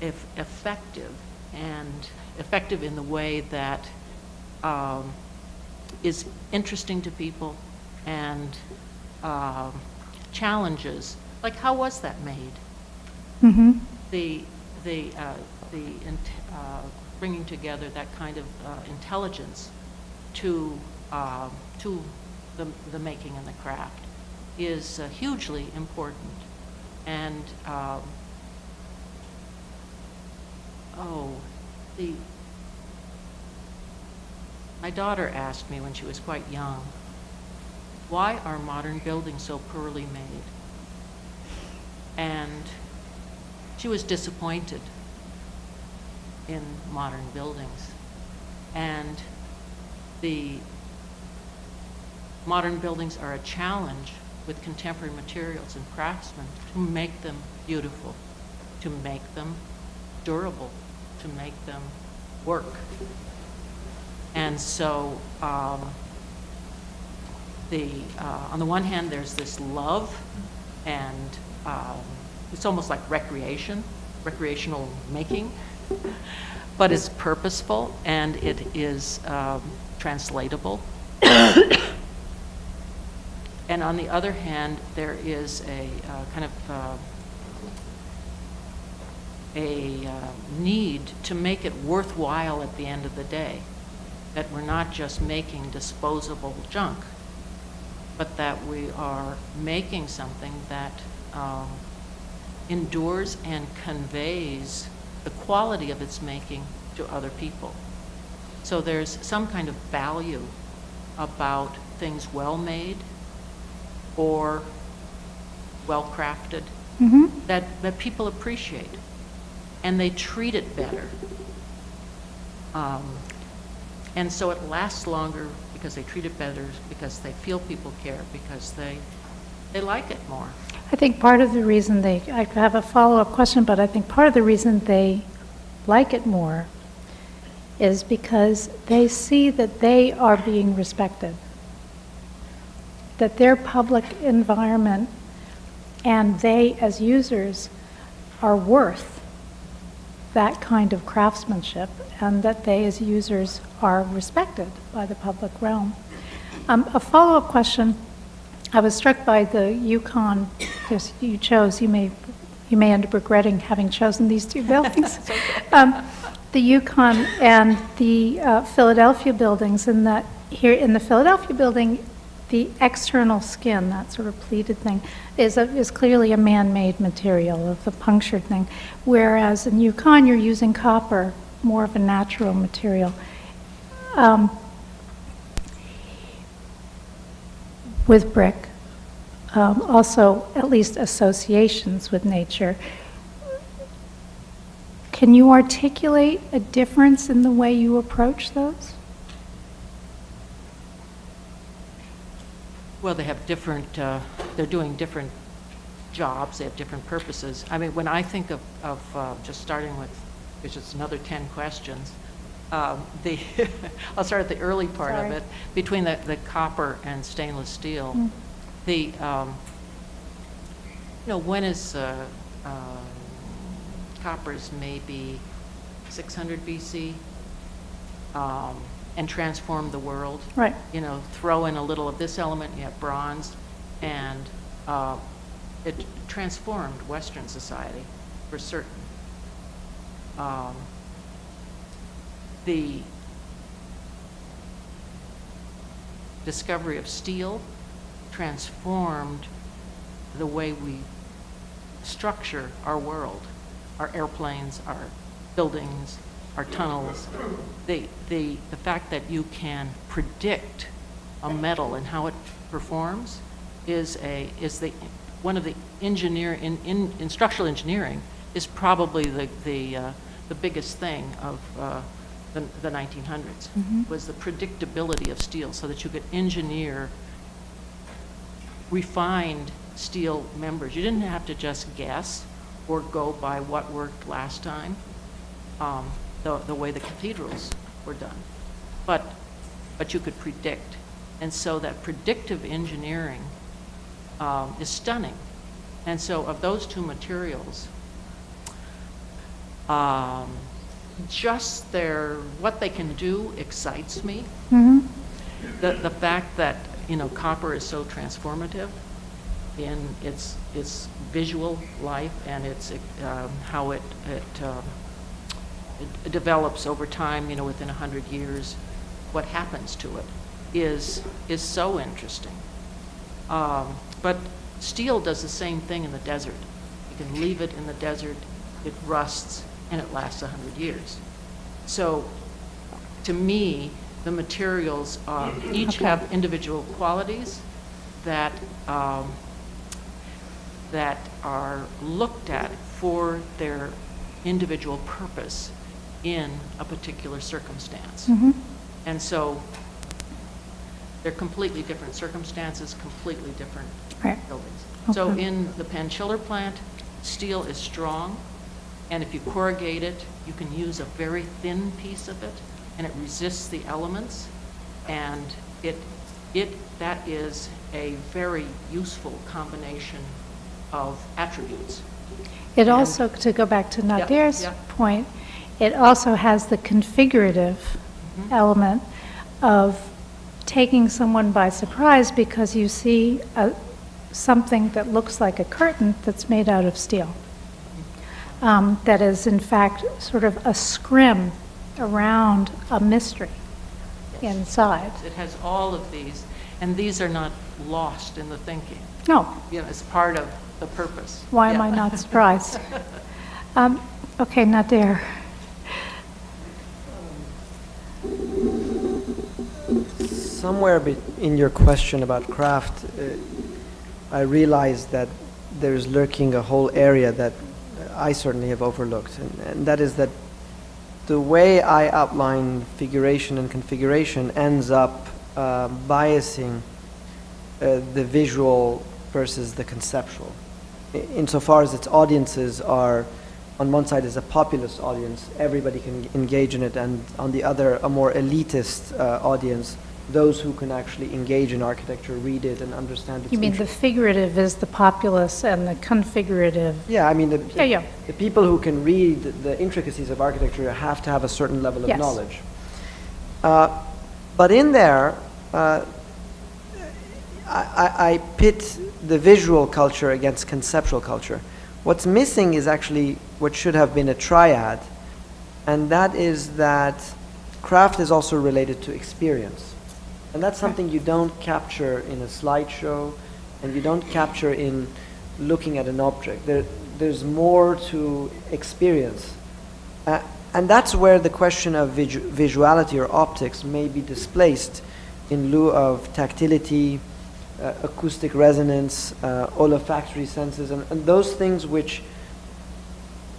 effective, and effective in the way that is interesting to people and challenges, like how was that made?
Mhm.
The bringing together that kind of intelligence to the making and the craft is hugely important. And my daughter asked me when she was quite young, why are modern buildings so poorly made? And she was disappointed in modern buildings. And the modern buildings are a challenge with contemporary materials and craftsmen to make them beautiful, to make them durable, to make them work. And so on the one hand, there's this love, and it's almost like recreational making, but it's purposeful and it is translatable. And on the other hand, there is a kind of a need to make it worthwhile at the end of the day, that we're not just making disposable junk, but that we are making something that endures and conveys the quality of its making to other people. So there's some kind of value about things well made or well crafted
Mhm.
that people appreciate, and they treat it better. And so it lasts longer because they treat it better, because they feel people care, because they like it more.
I think part of the reason I have a follow-up question, but I think part of the reason they like it more is because they see that they are being respected, that their public environment and they as users are worth that kind of craftsmanship, and that they as users are respected by the public realm. A follow-up question. I was struck by the Yukon you chose. You may end up regretting having chosen these two buildings. The Yukon and the Philadelphia buildings, in that here in the Philadelphia building, the external skin, that sort of pleated thing, is clearly a man-made material of the punctured thing, whereas in Yukon you're using copper, more of a natural material. With brick, also at least associations with nature. Can you articulate a difference in the way you approach those?
Well, they have different, they're doing different jobs, they have different purposes. I mean, when I think of just starting with, which is another 10 questions, the I'll start at the early part of
Sorry.
it, between the copper and stainless steel. The, when is copper's maybe 600 BC, and transformed the world.
Right.
Throw in a little of this element, you have bronze, and it transformed Western society for certain. The discovery of steel transformed the way we structure our world, our airplanes, our buildings, our tunnels. The fact that you can predict a metal and how it performs is one of the in structural engineering is probably the biggest thing of the 1900s, was the predictability of steel, so that you could engineer refined steel members. You didn't have to just guess or go by what worked last time, the way the cathedrals were done, but you could predict. And so that predictive engineering is stunning. And so of those two materials, just what they can do excites me. The fact that copper is so transformative in its visual life and its how it develops over time. Within 100 years, what happens to it is so interesting. But steel does the same thing in the desert. You can leave it in the desert, it rusts, and it lasts 100 years. So, to me, the materials each have individual qualities that that are looked at for their individual purpose in a particular circumstance. And so they're completely different circumstances, completely different buildings. So in the Pan-Chiller plant, steel is strong, and if you corrugate it, you can use a very thin piece of it, and it resists the elements, and that is a very useful combination of attributes.
It also, to go back to Nadir's point, it also has the configurative element of taking someone by surprise because you see something that looks like a curtain that's made out of steel. That is, in fact, sort of a scrim around a mystery inside.
It has all of these, and these are not lost in the thinking.
No.
It's part of the purpose.
Why am I not surprised? Okay, Nadir.
Somewhere in your question about craft, I realized that there's lurking a whole area that I certainly have overlooked, and that is that the way I outline figuration and configuration ends up biasing the visual versus the conceptual. Insofar as its audiences are, on one side is a populist audience, everybody can engage in it, and on the other, a more elitist audience, those who can actually engage in architecture, read it, and understand its
You mean the figurative is the populace and the configurative?
Yeah, I mean,
Yeah.
the people who can read the intricacies of architecture have to have a certain level of
Yes.
knowledge. But in there, I pit the visual culture against conceptual culture. What's missing is actually what should have been a triad, and that is that craft is also related to experience. And that's something you don't capture in a slideshow, and you don't capture in looking at an object. There's more to experience. And that's where the question of visuality or optics may be displaced in lieu of tactility, acoustic resonance, olfactory senses, and those things which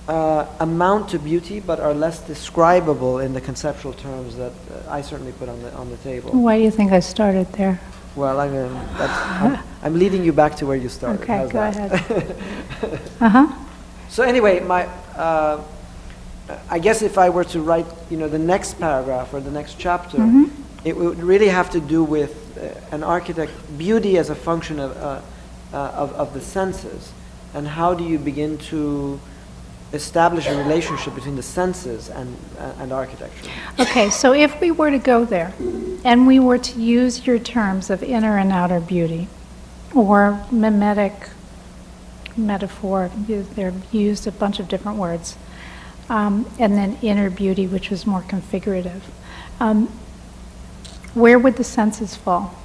amount to beauty but are less describable in the conceptual terms that I certainly put on the table.
Why do you think I started there?
Well, I mean, I'm leading you back to where you started.
Okay,
How's
go
that?
ahead. Uh-huh.
So anyway, I guess if I were to write, the next paragraph or the next chapter,
Mm-hmm.
it would really have to do with an architect, beauty as a function of the senses, and how do you begin to establish a relationship between the senses and architecture.
Okay, so if we were to go there, and we were to use your terms of inner and outer beauty, or mimetic, metaphor, they're used a bunch of different words, and then inner beauty, which was more configurative, where would the senses fall?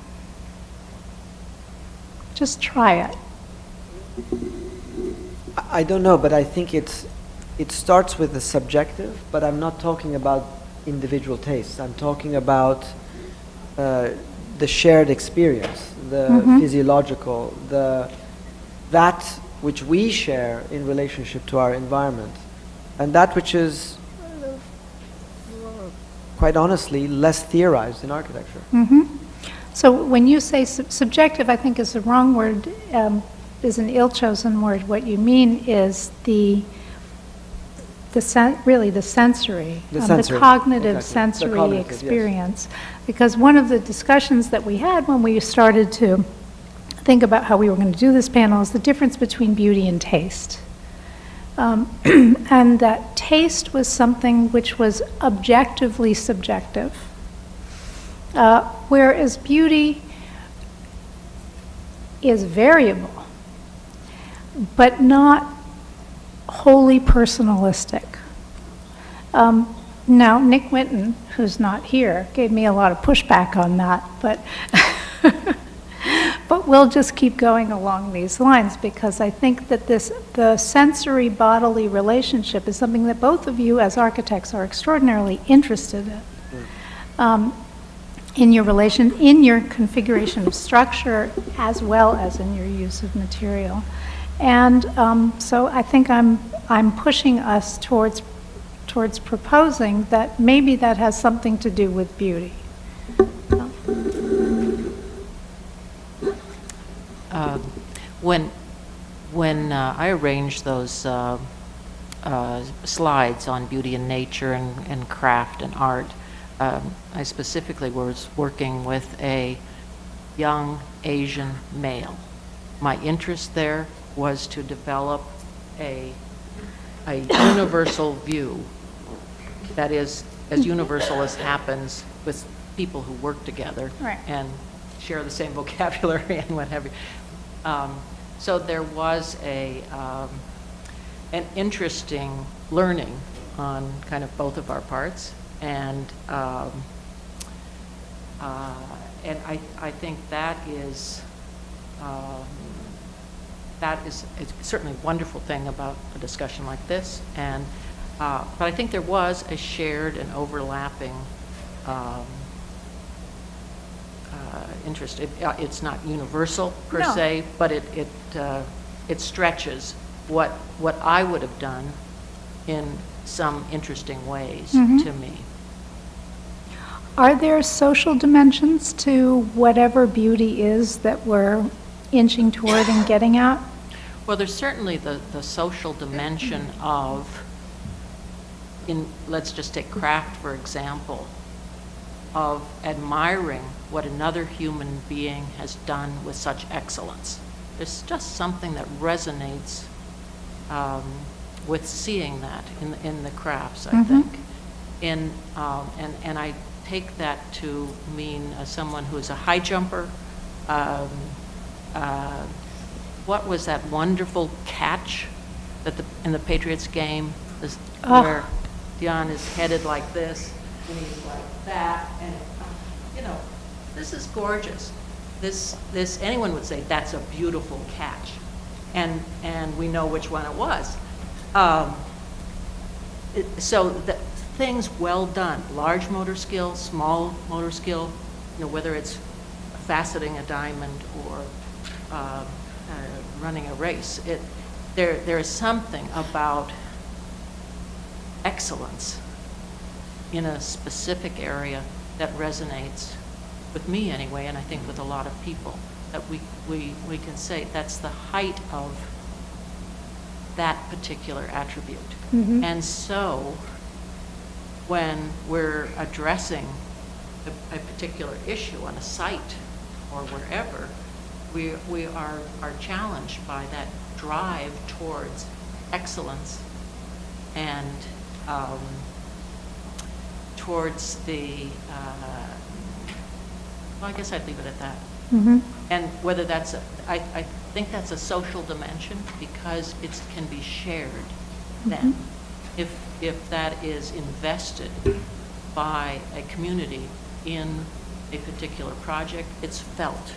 Just try it.
I don't know, but I think it starts with the subjective, but I'm not talking about individual tastes. I'm talking about the shared experience, the physiological, that which we share in relationship to our environment, and that which is, quite honestly, less theorized in architecture.
So when you say subjective, I think is the wrong word, is an ill-chosen word. What you mean is really the sensory, the cognitive
exactly.
sensory
The cognitive,
experience. Yes. Because one of the discussions that we had when we started to think about how we were going to do this panel is the difference between beauty and taste. And that taste was something which was objectively subjective, whereas beauty is variable, but not wholly personalistic. Now, Nick Winton, who's not here, gave me a lot of pushback on that, but but we'll just keep going along these lines, because I think that the sensory bodily relationship is something that both of you as architects are extraordinarily interested in. In your configuration of structure, as well as in your use of material. And so I think I'm pushing us towards proposing that maybe that has something to do with beauty.
When I arranged those slides on beauty and nature and craft and art, I specifically was working with a young Asian male. My interest there was to develop a universal view that is as universal as happens with people who work together
Right.
and share the same vocabulary and what have you. So there was an interesting learning on kind of both of our parts, and I think that is it's certainly a wonderful thing about a discussion like this, and but I think there was a shared and overlapping interest. It's not universal per
No.
se, but it stretches what I would have done in some interesting ways to me.
Are there social dimensions to whatever beauty is that we're inching toward and getting at?
Well, there's certainly the social dimension of, let's just take craft for example, of admiring what another human being has done with such excellence. There's just something that resonates with seeing that in the crafts, I think. And I take that to mean someone who's a high jumper. What was that wonderful catch that in the Patriots game, where Dion is headed like this, and he's like that, and this is gorgeous. This anyone would say that's a beautiful catch, and we know which one it was. So the things well done, large motor skill, small motor skill, whether it's faceting a diamond or running a race. There is something about excellence in a specific area that resonates with me anyway, and I think with a lot of people, that we can say that's the height of that particular attribute. And so when we're addressing a particular issue on a site or wherever, we are challenged by that drive towards excellence and towards the, well, I guess I'd leave it at that. And whether that's, I think that's a social dimension because it can be shared then. If that is invested by a community in a particular project, it's felt.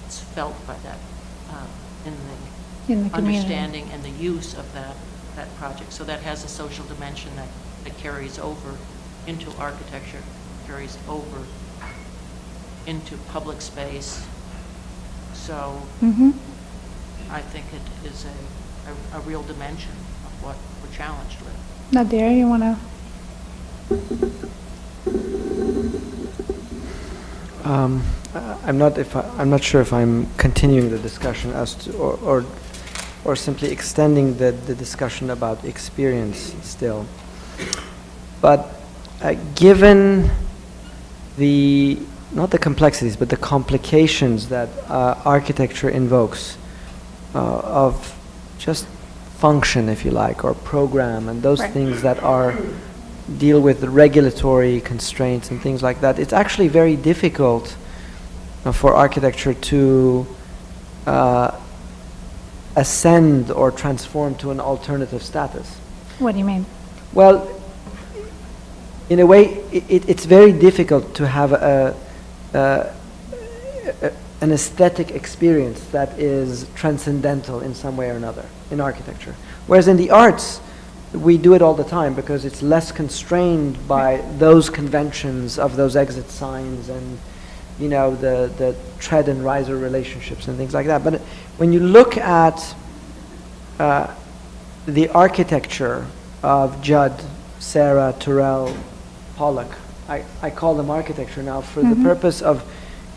It's felt by that in the
community.
understanding and the use of that project. So that has a social dimension that carries over into architecture, carries over into public space. So I think it is a real dimension of what we're challenged with.
Nadir, you want to?
I'm not sure if I'm continuing the discussion as to, or simply extending the discussion about experience still. But given the, not the complexities, but the complications that architecture invokes of just function, if you like, or program, and those things that deal with the regulatory constraints and things like that, it's actually very difficult for architecture to ascend or transform to an alternative status.
What do you mean?
Well, in a way, it's very difficult to have an aesthetic experience that is transcendental in some way or another in architecture. Whereas in the arts, we do it all the time because it's less constrained by those conventions of those exit signs and, you know, the tread and riser relationships and things like that. But when you look at the architecture of Judd, Sarah, Turrell, Pollock, I call them architecture now for the purpose of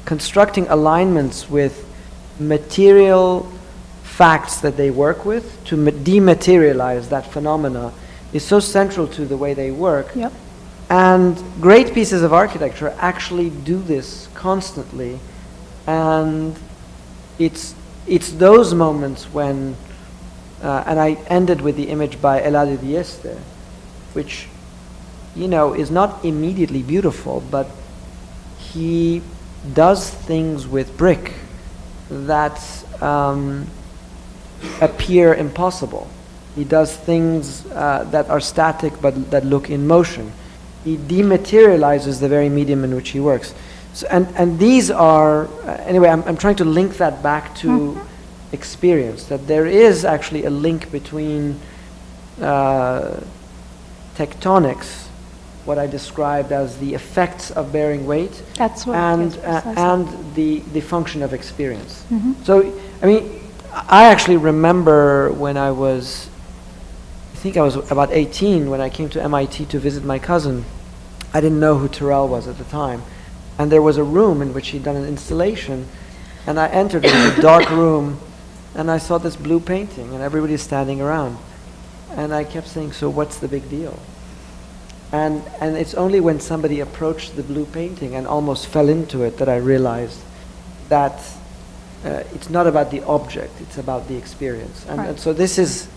constructing alignments with material facts that they work with to dematerialize that phenomena is so central to the way they work.
Yep.
And great pieces of architecture actually do this constantly. And it's those moments when, and I ended with the image by Eladio Dieste, which, you know, is not immediately beautiful, but he does things with brick that appear impossible. He does things that are static but that look in motion. He dematerializes the very medium in which he works. So, and these are, anyway, I'm trying to link that back to experience, that there is actually a link between tectonics, what I described as the effects of bearing weight,
That's what.
and
yes, precisely.
and the function of experience. So, I mean, I actually remember when I think I was about 18 when I came to MIT to visit my cousin. I didn't know who Turrell was at the time. And there was a room in which he'd done an installation, and I entered into a dark room, and I saw this blue painting, and everybody's standing around. And I kept saying, so what's the big deal? And it's only when somebody approached the blue painting and almost fell into it that I realized that it's not about the object, it's about the experience. And so this is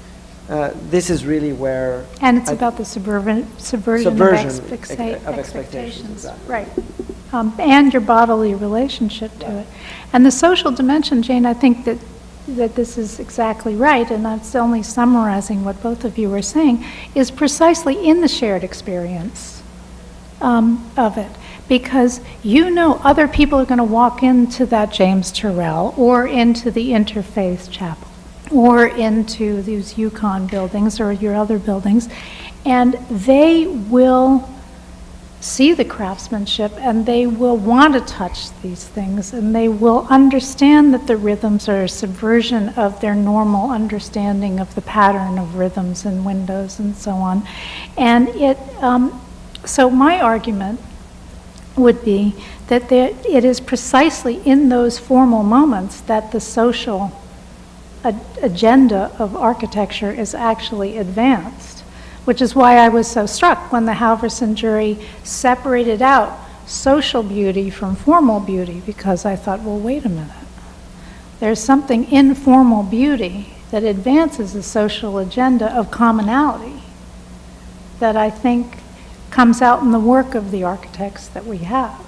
really where...
And it's about the subversion of expectations.
Exactly.
Right. And your bodily relationship to it. And the social dimension, Jane, I think that this is exactly right, and that's only summarizing what both of you were saying, is precisely in the shared experience of it. Because you know other people are going to walk into that James Turrell or into the Interfaith Chapel or into these Yukon buildings or your other buildings, and they will see the craftsmanship and they will want to touch these things, and they will understand that the rhythms are a subversion of their normal understanding of the pattern of rhythms and windows and so on. And so my argument would be that it is precisely in those formal moments that the social agenda of architecture is actually advanced, which is why I was so struck when the Halverson jury separated out social beauty from formal beauty, because I thought, well, wait a minute. There's something in formal beauty that advances the social agenda of commonality that I think comes out in the work of the architects that we have.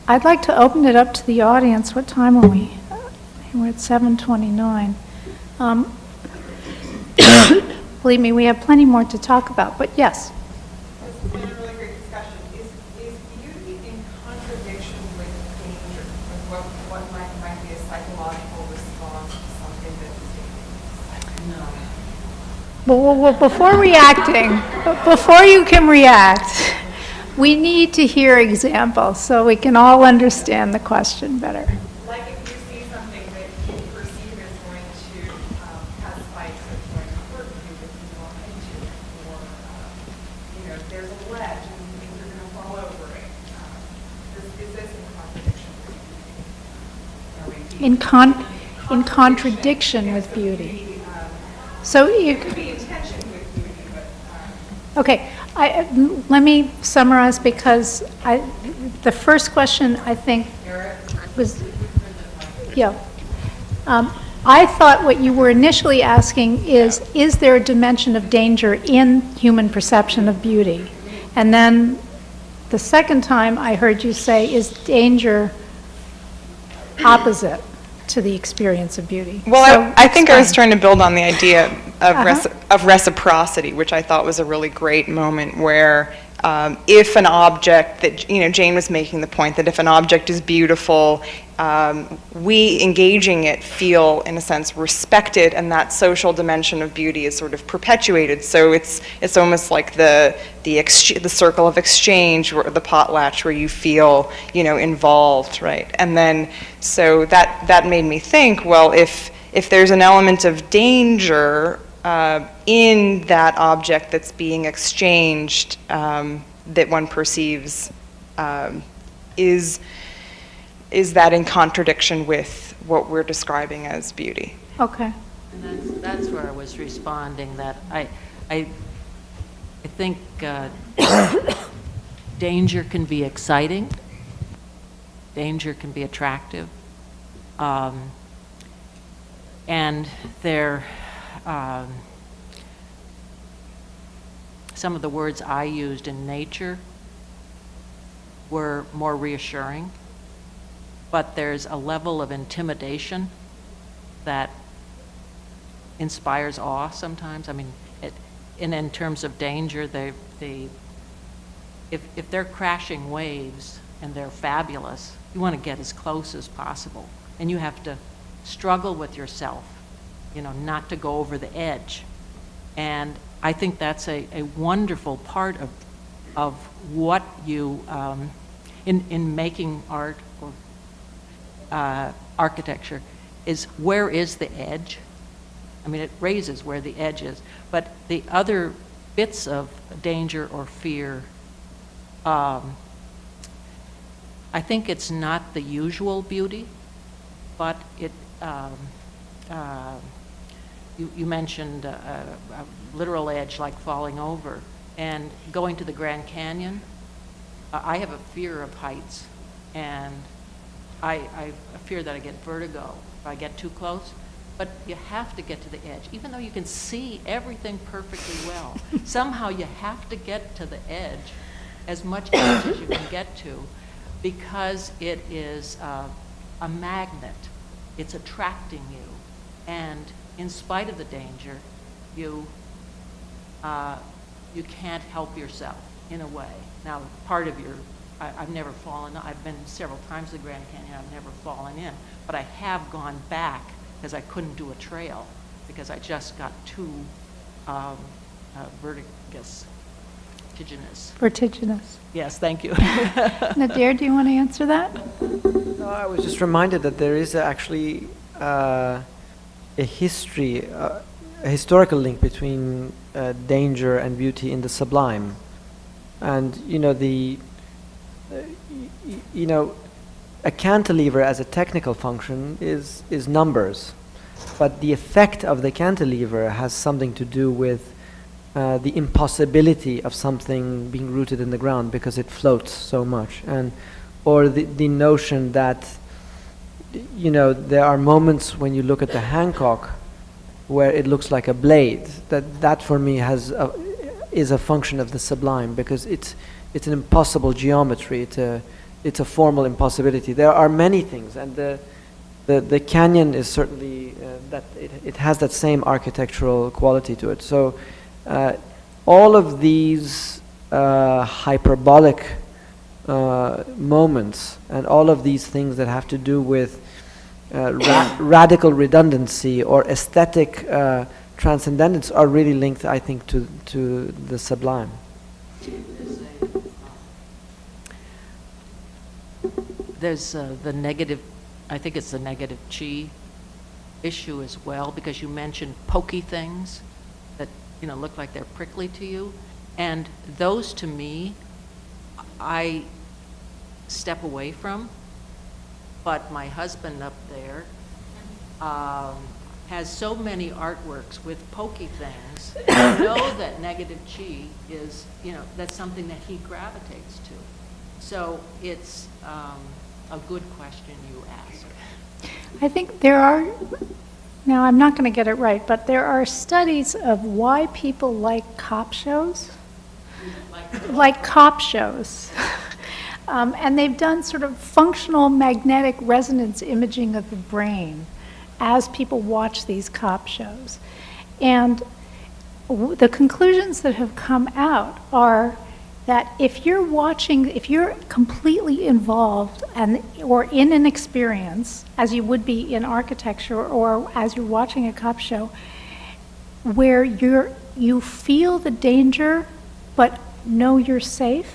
I'd like to open it up to the audience. What time are we? We're at 7:29. Believe me, we have plenty more to talk about, but yes.
It's been a really great discussion. Is beauty in contradiction with danger, with what might be a psychological response to something that is dangerous? No.
Well, before you can react, we need to hear examples so we can all understand the question better.
Like if you see something that you perceive as going to have spikes that's going to hurt you if you walk into it, or there's a ledge and you think you're going to fall over it. Is this in contradiction with beauty?
In contradiction with beauty. So
It could be in tension with beauty, but...
Okay, let me summarize, because the first question, I think, was, yeah. I thought what you were initially asking is there a dimension of danger in human perception of beauty? And then the second time I heard you say, is danger opposite to the experience of beauty?
Well,
So
I think I was
explain.
trying to build on the idea of, of reciprocity, which I thought was a really great moment where if an object that, Jane was making the point that if an object is beautiful, we engaging it feel, in a sense, respected, and that social dimension of beauty is sort of perpetuated. So it's almost like the circle of exchange, or the potlatch, where you feel, involved, right? And then, so that made me think, well, if there's an element of danger in that object that's being exchanged, that one perceives, is that in contradiction with what we're describing as beauty?
Okay.
And that's where I was responding, that I think danger can be exciting, danger can be attractive, and some of the words I used in nature were more reassuring, but there's a level of intimidation that inspires awe sometimes. I mean, in terms of danger, if they're crashing waves and they're fabulous, you want to get as close as possible, and you have to struggle with yourself, not to go over the edge. And I think that's a wonderful part of what you, in making art or architecture, is where is the edge? I mean, it raises where the edge is, but the other bits of danger or fear, I think it's not the usual beauty, but it, you mentioned a literal edge like falling over, and going to the Grand Canyon. I have a fear of heights, and I fear that I get vertigo if I get too close. But you have to get to the edge, even though you can see everything perfectly well. Somehow you have to get to the edge, as much edge as you can get to, because it is a magnet. It's attracting you, and in spite of the danger, you can't help yourself in a way. Now, part of I've never fallen. I've been several times to the Grand Canyon. I've never fallen in, but I have gone back because I couldn't do a trail because I just got too vertiginous.
Vertiginous.
Yes, thank you.
Nadir, do you want to answer that?
No, I was just reminded that there is actually a historical link between danger and beauty in the sublime. And a cantilever as a technical function is numbers, but the effect of the cantilever has something to do with the impossibility of something being rooted in the ground because it floats so much, or the notion that there are moments when you look at the Hancock where it looks like a blade. That for me is a function of the sublime, because it's an impossible geometry. It's a formal impossibility. There are many things, and the canyon is certainly that it has that same architectural quality to it. So all of these hyperbolic moments and all of these things that have to do with radical redundancy or aesthetic transcendence are really linked, I think, to the sublime.
There's the negative, I think it's the negative chi issue as well, because you mentioned pokey things that look like they're prickly to you, and those to me I step away from. But my husband up there has so many artworks with pokey things. I know that negative chi is, that's something that he gravitates to. So it's a good question you ask.
I think there are, now I'm not going to get it right, but there are studies of why people like cop shows. Like cop shows. And they've done sort of functional magnetic resonance imaging of the brain as people watch these cop shows. And the conclusions that have come out are that if you're completely involved or in an experience, as you would be in architecture or as you're watching a cop show, where you feel the danger but know you're safe,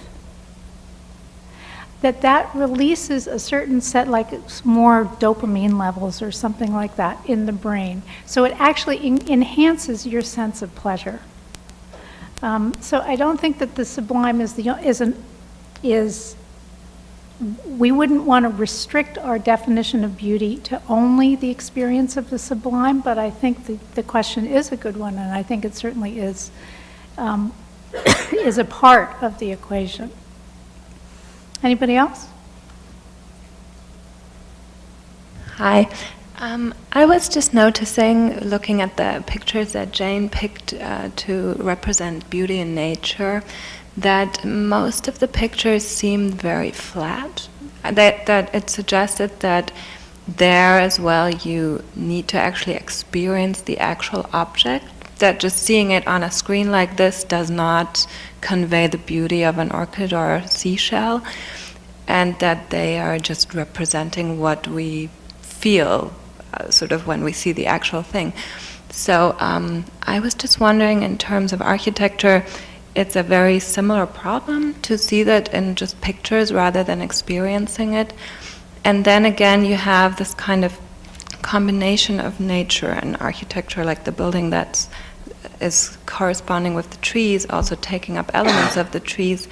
that releases a certain set, like more dopamine levels or something like that in the brain. So it actually enhances your sense of pleasure. So I don't think that the sublime we wouldn't want to restrict our definition of beauty to only the experience of the sublime, but I think the question is a good one, and I think it certainly is a part of the equation. Anybody else?
Hi. I was just noticing, looking at the pictures that Jane picked to represent beauty in nature, that most of the pictures seemed very flat. That it suggested that there as well you need to actually experience the actual object, that just seeing it on a screen like this does not convey the beauty of an orchid or a seashell, and that they are just representing what we feel sort of when we see the actual thing. So I was just wondering, in terms of architecture, it's a very similar problem to see that in just pictures rather than experiencing it. And then again, you have this kind of combination of nature and architecture, like the building that is corresponding with the trees, also taking up elements of the trees.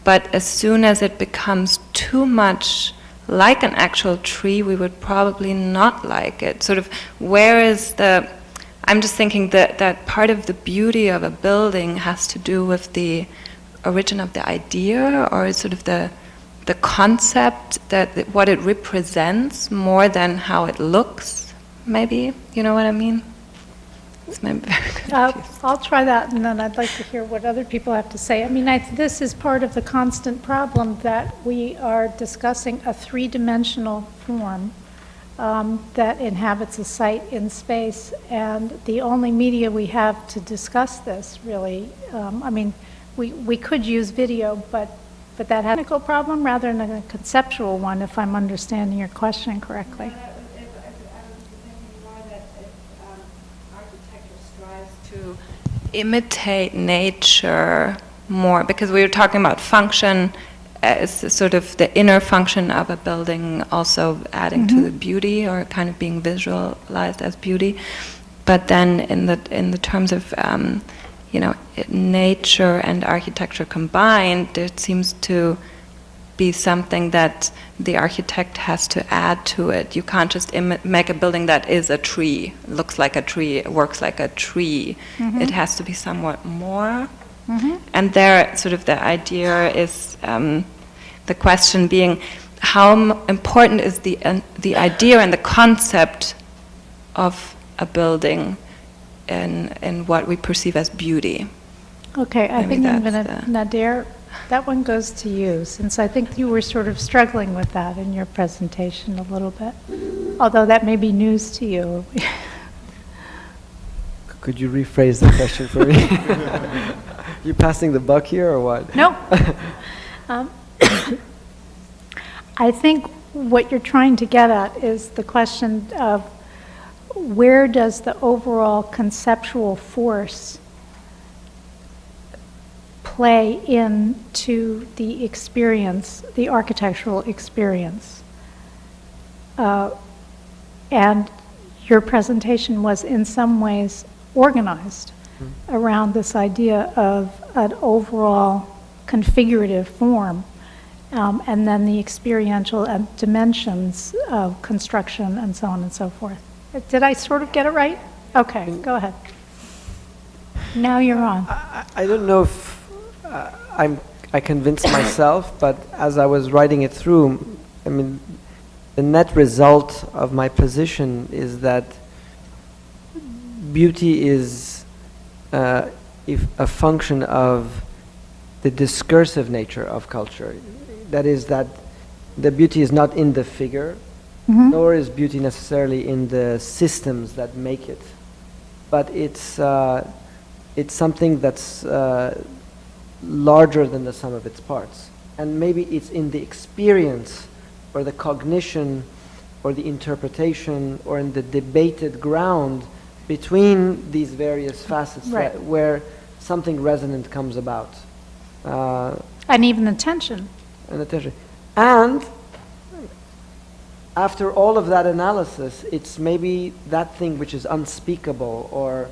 But as soon as it becomes too much like an actual tree, we would probably not like it. Sort of, where is I'm just thinking that part of the beauty of a building has to do with the origin of the idea, or sort of the concept, what it represents, more than how it looks, maybe. You know what I mean? It's maybe very confused.
I'll try that, and then I'd like to hear what other people have to say. I mean, this is part of the constant problem that we are discussing a three-dimensional form that inhabits a site in space, and the only media we have to discuss this, really, I mean, we could use video, but that has a technical problem rather than a conceptual one, if I'm understanding your question correctly.
To imitate nature more, because we were talking about function as sort of the inner function of a building, also adding to the beauty, or kind of being visualized as beauty. But then in the terms of nature and architecture combined, there seems to be something that the architect has to add to it. You can't just make a building that is a tree, looks like a tree, works like a tree. It has to be somewhat more. And there, sort of the idea is, the question being, how important is the idea and the concept of a building in what we perceive as beauty?
Okay, I
Maybe
think I'm
that's
going to, Nadir, that one goes to you, since I think you were sort of struggling with that in your presentation a little bit, although that may be news to you.
Could you rephrase the question for me? You passing the buck here or what?
No. I think what you're trying to get at is the question of where does the overall conceptual force play into the experience, the architectural experience. And your presentation was in some ways organized around this idea of an overall configurative form, and then the experiential dimensions of construction and so on and so forth. Did I sort of get it right? Okay, go ahead. Now you're on.
I don't know if I convinced myself, but as I was writing it through, I mean, the net result of my position is that beauty is a function of the discursive nature of culture. That is, that the beauty is not in the figure, nor is beauty necessarily in the systems that make it, but it's something that's larger than the sum of its parts. And maybe it's in the experience or the cognition or the interpretation or in the debated ground between these various facets where something resonant comes about.
And even the tension.
And the tension. And after all of that analysis, it's maybe that thing which is unspeakable or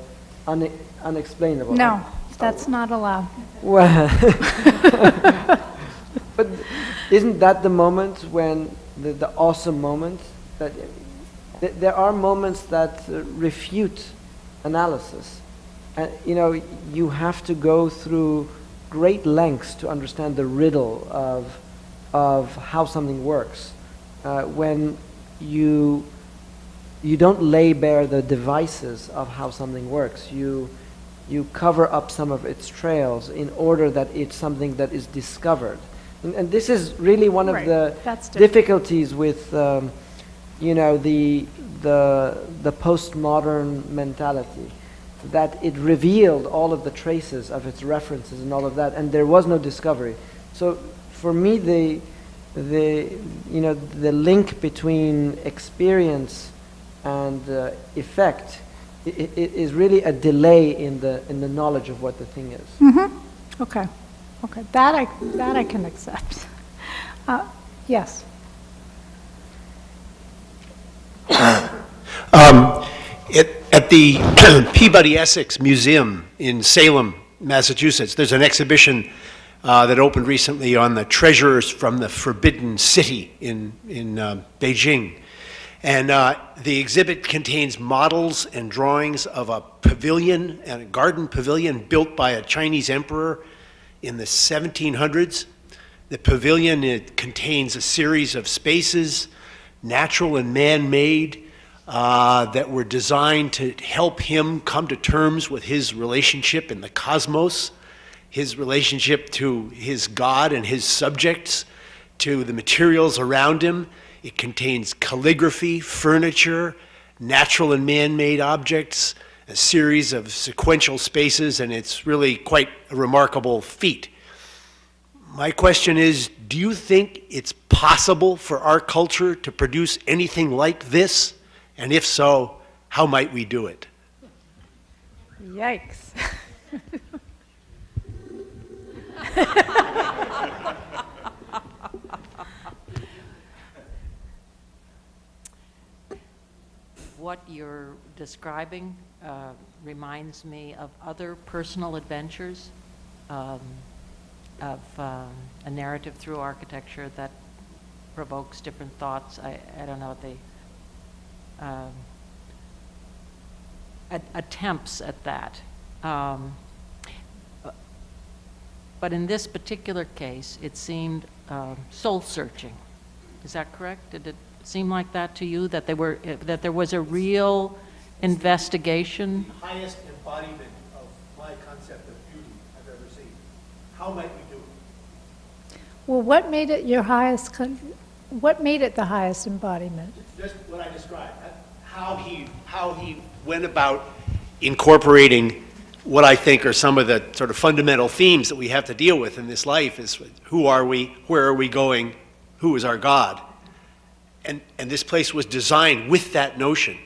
unexplainable.
No, that's not allowed.
Well, but isn't that the moment when the awesome moment? That there are moments that refute analysis. And, you know, you have to go through great lengths to understand the riddle of how something works. When you don't lay bare the devices of how something works. You cover up some of its trails in order that it's something that is discovered. And this is really one of the difficulties with, you know, the postmodern mentality, that it revealed all of the traces of its references and all of that, and there was no discovery. So for me, the link between experience and effect it is really a delay in the knowledge of what the thing is.
Okay, that I can accept. Yes.
At the Peabody Essex Museum in Salem, Massachusetts, there's an exhibition that opened recently on the treasures from the Forbidden City in Beijing. And the exhibit contains models and drawings of a pavilion, a garden pavilion built by a Chinese emperor in the 1700s. The pavilion, it contains a series of spaces, natural and man-made, that were designed to help him come to terms with his relationship in the cosmos, his relationship to his God and his subjects, to the materials around him. It contains calligraphy, furniture, natural and man-made objects, a series of sequential spaces, and it's really quite a remarkable feat. My question is, do you think it's possible for our culture to produce anything like this? And if so, how might we do it?
Yikes.
What you're describing, reminds me of other personal adventures, of a narrative through architecture that provokes different thoughts. I don't know, attempts at that. But in this particular case, it seemed soul-searching. Is that correct? Did it seem like that to you, that there was a real investigation?
The highest embodiment of my concept of beauty I've ever seen. How might we do it?
Well, what made it your highest, what made it the highest embodiment?
Just what I described, how he went about incorporating what I think are some of the sort of fundamental themes that we have to deal with in this life is who are we, where are we going, who is our God? And this place was designed with that notion.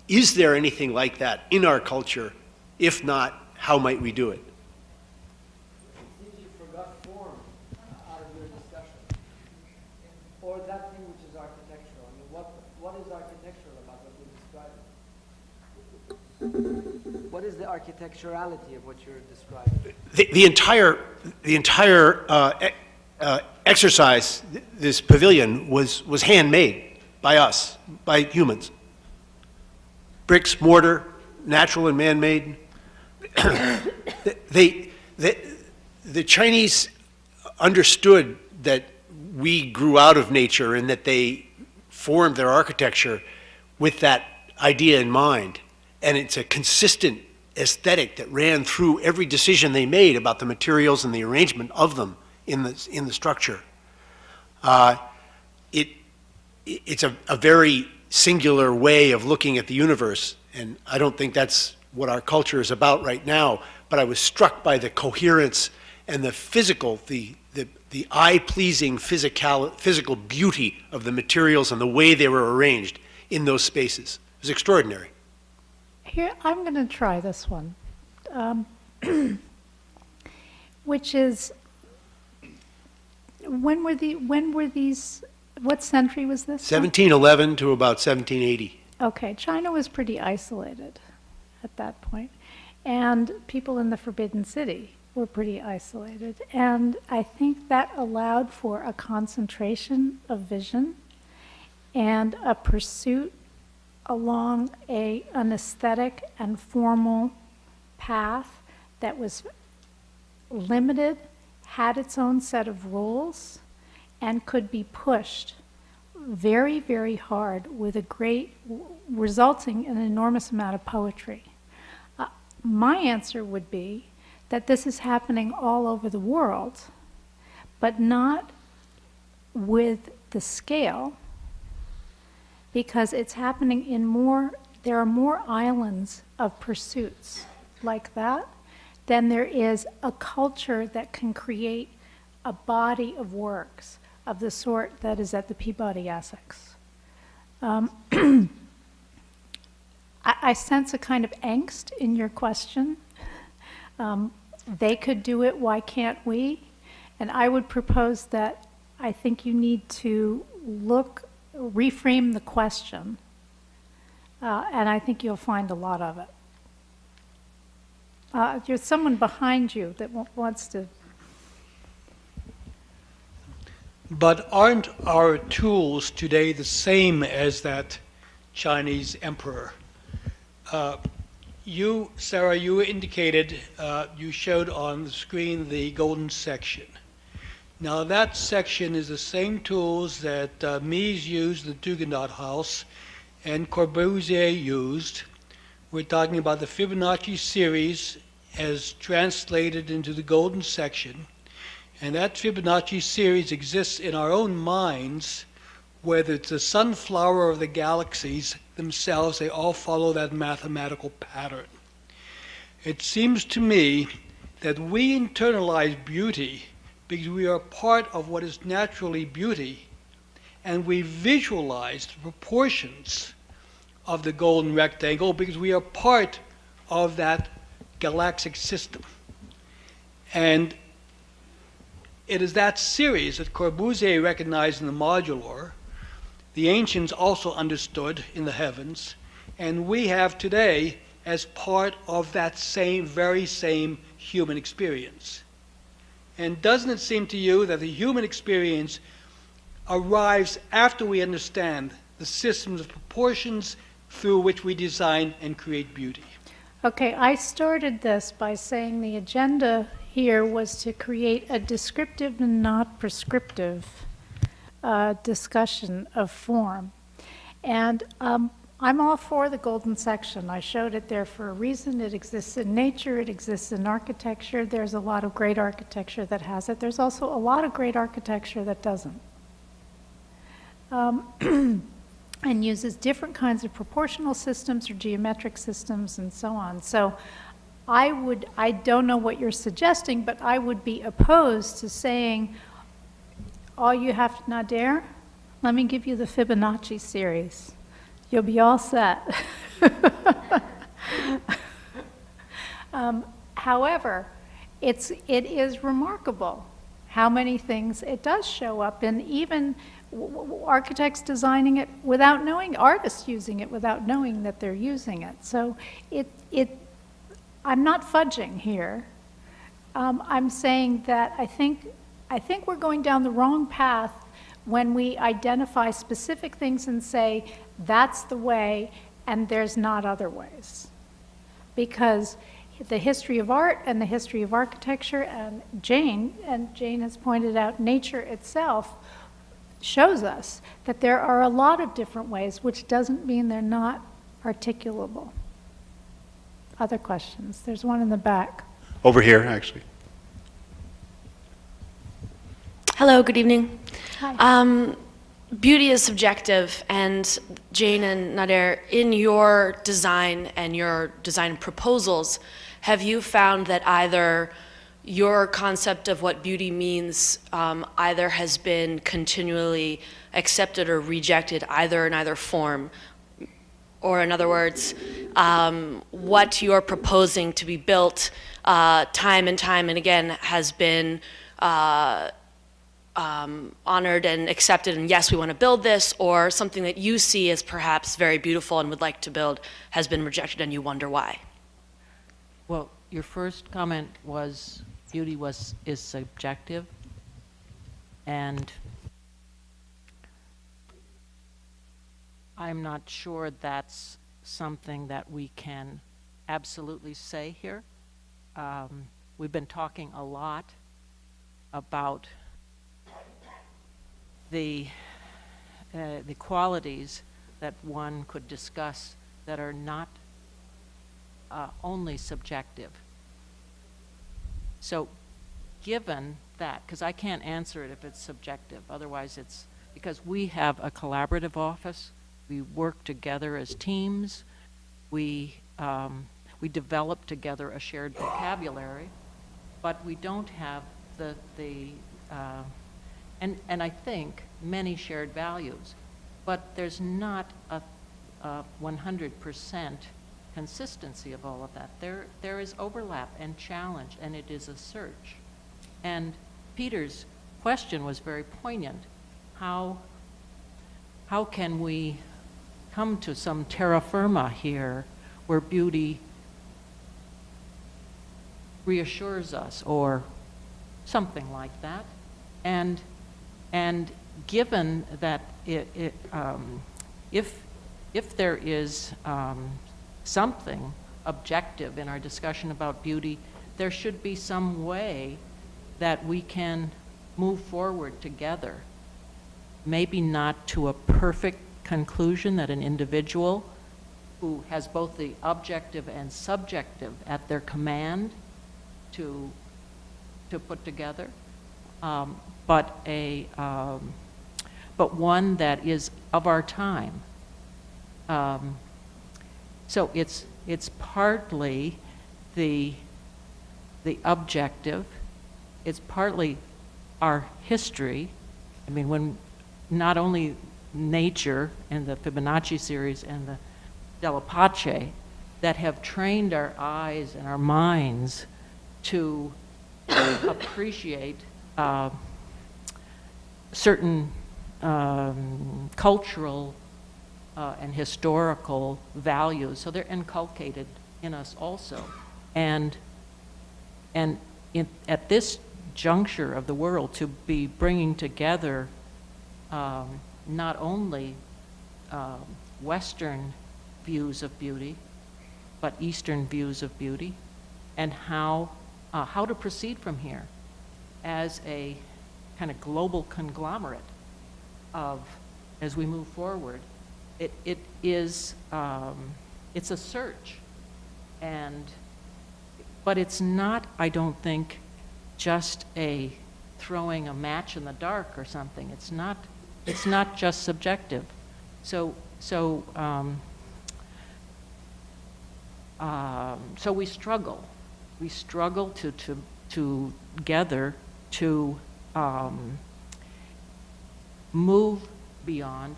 Is there anything like that in our culture? If not, how might we do it?
You forgot form out of your discussion, or that thing which is architectural. I mean, what is architectural about what you're describing? What is the architecturality of what you're describing?
The entire exercise, this pavilion, was handmade by us, by humans. Bricks, mortar, natural and man-made. The Chinese understood that we grew out of nature and that they formed their architecture with that idea in mind. And it's a consistent aesthetic that ran through every decision they made about the materials and the arrangement of them in the structure. It's a very singular way of looking at the universe, and I don't think that's what our culture is about right now, but I was struck by the coherence and the physical, the eye-pleasing physical beauty of the materials and the way they were arranged in those spaces. It was extraordinary.
Here, I'm going to try this one, which is, when were these, what century was this?
1711 to about 1780.
Okay, China was pretty isolated at that point, and people in the Forbidden City were pretty isolated, and I think that allowed for a concentration of vision and a pursuit along an aesthetic and formal path that was limited, had its own set of rules, and could be pushed very, very hard with resulting in an enormous amount of poetry. My answer would be that this is happening all over the world, but not with the scale, because it's happening there are more islands of pursuits like that than there is a culture that can create a body of works of the sort that is at the Peabody Essex. I sense a kind of angst in your question. They could do it, why can't we? And I would propose that I think you need to reframe the question, and I think you'll find a lot of it. There's someone behind you that wants to.
But aren't our tools today the same as that Chinese emperor? You, Sarah, you indicated, you showed on the screen the golden section. Now that section is the same tools that Mies used, the Tugendhat house, and Corbusier used. We're talking about the Fibonacci series as translated into the golden section. And that Fibonacci series exists in our own minds, whether it's the sunflower or the galaxies themselves, they all follow that mathematical pattern. It seems to me that we internalize beauty because we are part of what is naturally beauty, and we visualize the proportions of the golden rectangle because we are part of that galactic system. And it is that series that Corbusier recognized in the modular, the ancients also understood in the heavens, and we have today as part of that very same human experience. And doesn't it seem to you that the human experience arrives after we understand the systems of proportions through which we design and create beauty?
Okay, I started this by saying the agenda here was to create a descriptive and not prescriptive discussion of form. And I'm all for the golden section. I showed it there for a reason. It exists in nature, it exists in architecture. There's a lot of great architecture that has it. There's also a lot of great architecture that doesn't. And uses different kinds of proportional systems or geometric systems and so on. So I don't know what you're suggesting, but I would be opposed to saying, all you have to, Nader, let me give you the Fibonacci series. You'll be all set. However, it is remarkable how many things it does show up in, even architects designing it without knowing, artists using it without knowing that they're using it. So I'm not fudging here. I'm saying that I think we're going down the wrong path when we identify specific things and say, that's the way, and there's not other ways. Because the history of art and the history of architecture, and Jane has pointed out, nature itself shows us that there are a lot of different ways, which doesn't mean they're not articulable. Other questions? There's one in the back.
Over here, actually.
Hello, good evening.
Hi.
Beauty is subjective, and Jane and Nader, in your design and your design proposals, have you found that either your concept of what beauty means either has been continually accepted or rejected, either in either form? Or in other words, what you're proposing to be built time and time and again has been honored and accepted, and yes, we want to build this, or something that you see as perhaps very beautiful and would like to build has been rejected and you wonder why?
Well, your first comment was beauty is subjective, and I'm not sure that's something that we can absolutely say here. We've been talking a lot about the qualities that one could discuss that are not only subjective. So given that, because I can't answer it if it's subjective, otherwise it's, because we have a collaborative office, we work together as teams, we develop together a shared vocabulary, but we don't have and I think many shared values, but there's not a 100% consistency of all of that. There is overlap and challenge, and it is a search. And Peter's question was very poignant. How can we come to some terra firma here where beauty reassures us, or something like that? And given that if there is something objective in our discussion about beauty, there should be some way that we can move forward together. Maybe not to a perfect conclusion that an individual who has both the objective and subjective at their command to put together, but one that is of our time. So it's partly the objective, it's partly our history. I mean, when not only nature and the Fibonacci series and the Della Pace that have trained our eyes and our minds to appreciate certain cultural and historical values. So they're inculcated in us also. And at this juncture of the world, to be bringing together not only Western views of beauty, but Eastern views of beauty, and how to proceed from here as a kind of global conglomerate of, as we move forward. It is, it's a search, but it's not, I don't think, just a throwing a match in the dark or something. It's not just subjective. So we struggle. We struggle together to move beyond,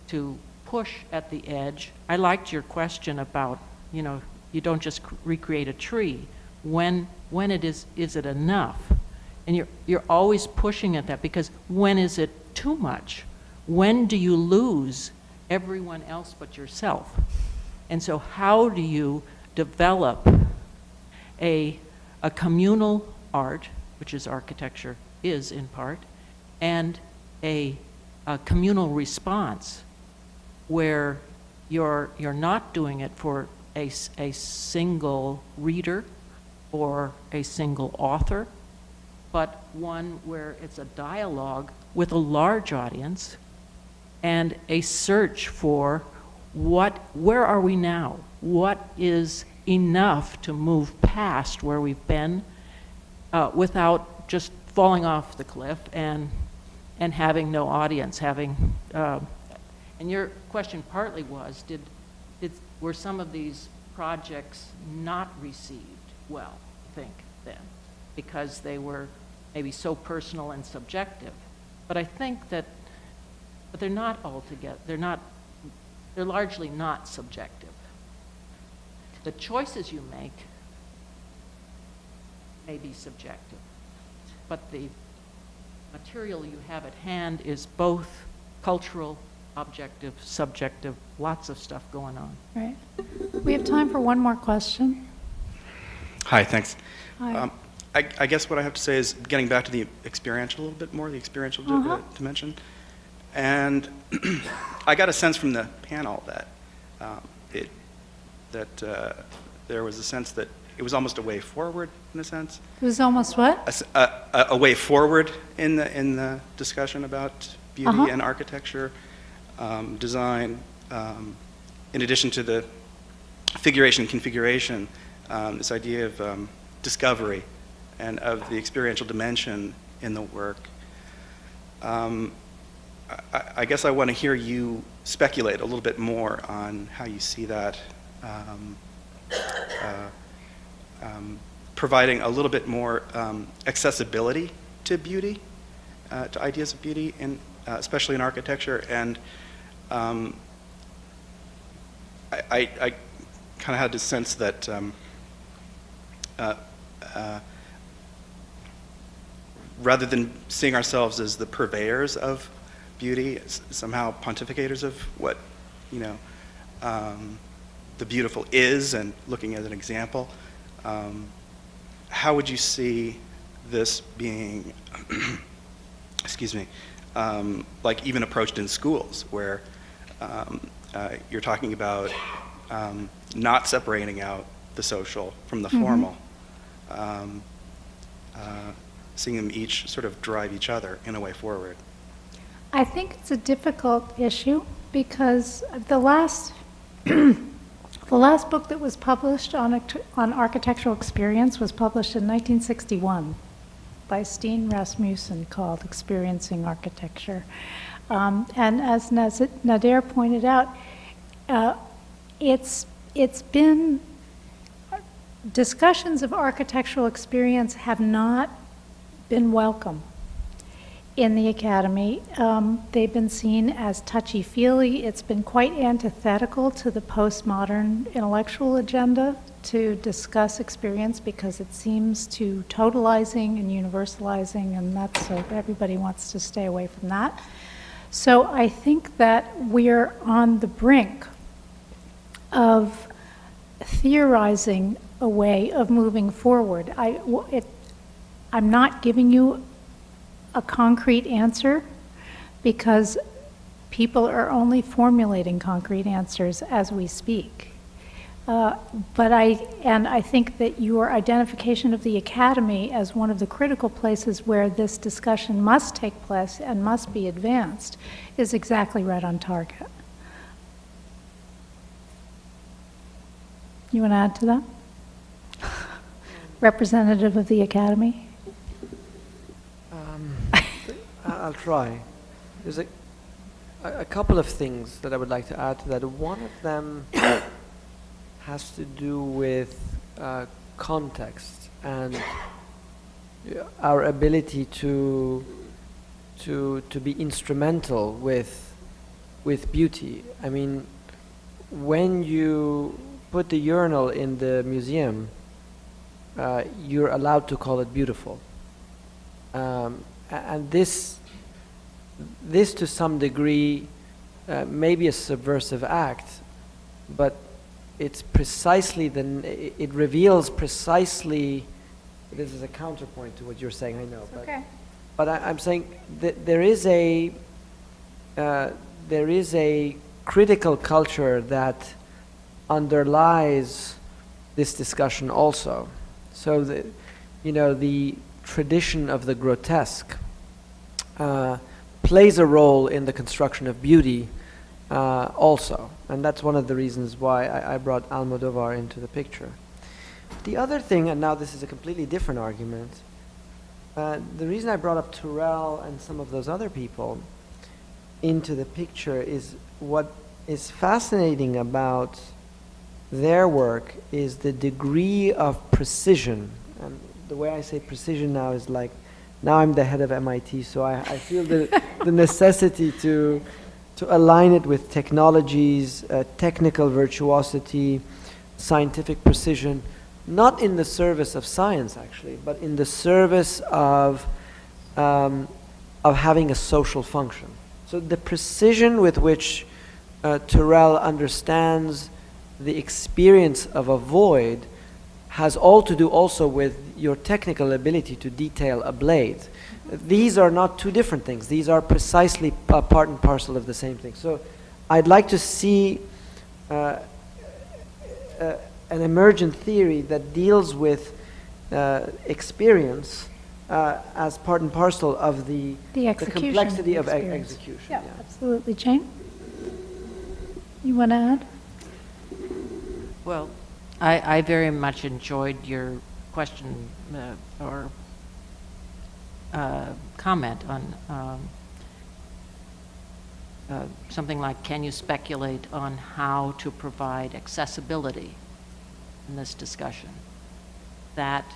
to push at the edge. I liked your question about, you don't just recreate a tree. When is it enough? And you're always pushing at that, because when is it too much? When do you lose everyone else but yourself? And so how do you develop a communal art, which is architecture is in part, and a communal response where you're not doing it for a single reader or a single author, but one where it's a dialogue with a large audience and a search for where are we now? What is enough to move past where we've been without just falling off the cliff and having no audience, and your question partly was, were some of these projects not received well, I think, then, because they were maybe so personal and subjective. But I think but they're not altogether, they're largely not subjective. The choices you make may be subjective, but the material you have at hand is both cultural, objective, subjective, lots of stuff going on.
Right. We have time for one more question.
Hi, thanks.
Hi.
I guess what I have to say is getting back to the experiential a little bit more, the experiential dimension. And I got a sense from the panel that there was a sense that it was almost a way forward, in a sense.
It was almost what?
A way forward in the discussion about beauty and architecture, design, in addition to the figuration, configuration, this idea of discovery and of the experiential dimension in the work. I guess I want to hear you speculate a little bit more on how you see that providing a little bit more accessibility to beauty, to ideas of beauty, especially in architecture. And I kind of had the sense that rather than seeing ourselves as the purveyors of beauty, somehow pontificators of what the beautiful is, and looking at an example, how would you see this being, excuse me, like even approached in schools, where you're talking about not separating out the social from the formal, seeing them each sort of drive each other in a way forward?
I think it's a difficult issue because the last book that was published on architectural experience was published in 1961 by Steen Rasmussen, called Experiencing Architecture. And as Nader pointed out, it's been, discussions of architectural experience have not been welcome in the academy. They've been seen as touchy-feely. It's been quite antithetical to the postmodern intellectual agenda to discuss experience, because it seems to totalizing and universalizing, and that's, so everybody wants to stay away from that. So I think that we're on the brink of theorizing a way of moving forward. I'm not giving you a concrete answer because people are only formulating concrete answers as we speak. But I think that your identification of the Academy as one of the critical places where this discussion must take place and must be advanced is exactly right on target. You want to add to that? Representative of the Academy?
I'll try. There's a couple of things that I would like to add to that. One of them has to do with context and our ability to be instrumental with beauty. I mean, when you put the urinal in the museum, you're allowed to call it beautiful. And this to some degree may be a subversive act, but it's precisely it reveals precisely, this is a counterpoint to what you're saying, I know. But I'm saying that there is a critical culture that underlies this discussion also. So the tradition of the grotesque plays a role in the construction of beauty also, and that's one of the reasons why I brought Almodovar into the picture. The other thing, and now this is a completely different argument, the reason I brought up Turrell and some of those other people into the picture is what is fascinating about their work is the degree of precision. And the way I say precision now is like, now I'm the head of MIT, so I feel the necessity to align it with technologies, technical virtuosity, scientific precision, not in the service of science actually, but in the service of having a social function. So the precision with which Turrell understands the experience of a void has all to do also with your technical ability to detail a blade. These are not two different things. These are precisely part and parcel of the same thing. So I'd like to see an emergent theory that deals with experience as part and parcel of the complexity of execution.
Yeah, absolutely. Jane? You want to add?
Well, I very much enjoyed your question or comment on something like, can you speculate on how to provide accessibility in this discussion? That's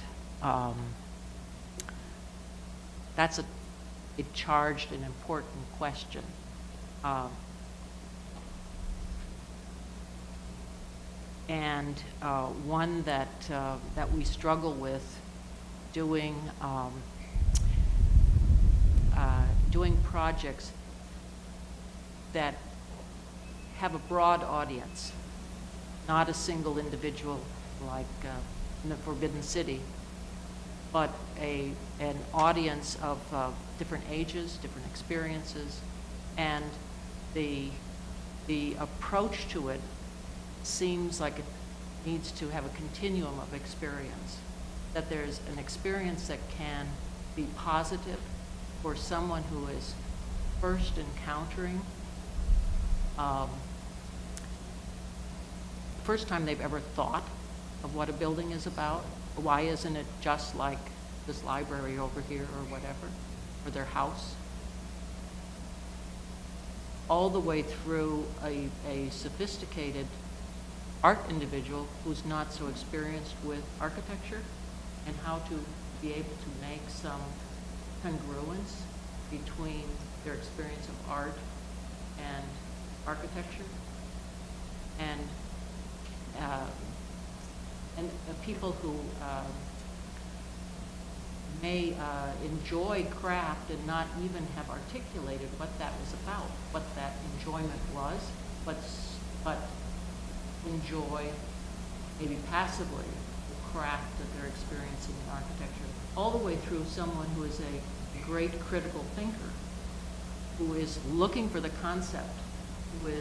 a charged and important question. And one that we struggle with doing projects that have a broad audience, not a single individual like in the Forbidden City, but an audience of different ages, different experiences, and the approach to it seems like it needs to have a continuum of experience, that there's an experience that can be positive for someone who is first encountering first time they've ever thought of what a building is about. Why isn't it just like this library over here or whatever, or their house? All the way through a sophisticated art individual who's not so experienced with architecture, and how to be able to make some congruence between their experience of art and architecture, and people who may enjoy craft and not even have articulated what that was about, what that enjoyment was, but enjoy maybe passively, the craft that they're experiencing in architecture, all the way through someone who is a great critical thinker, who is looking for the concept, who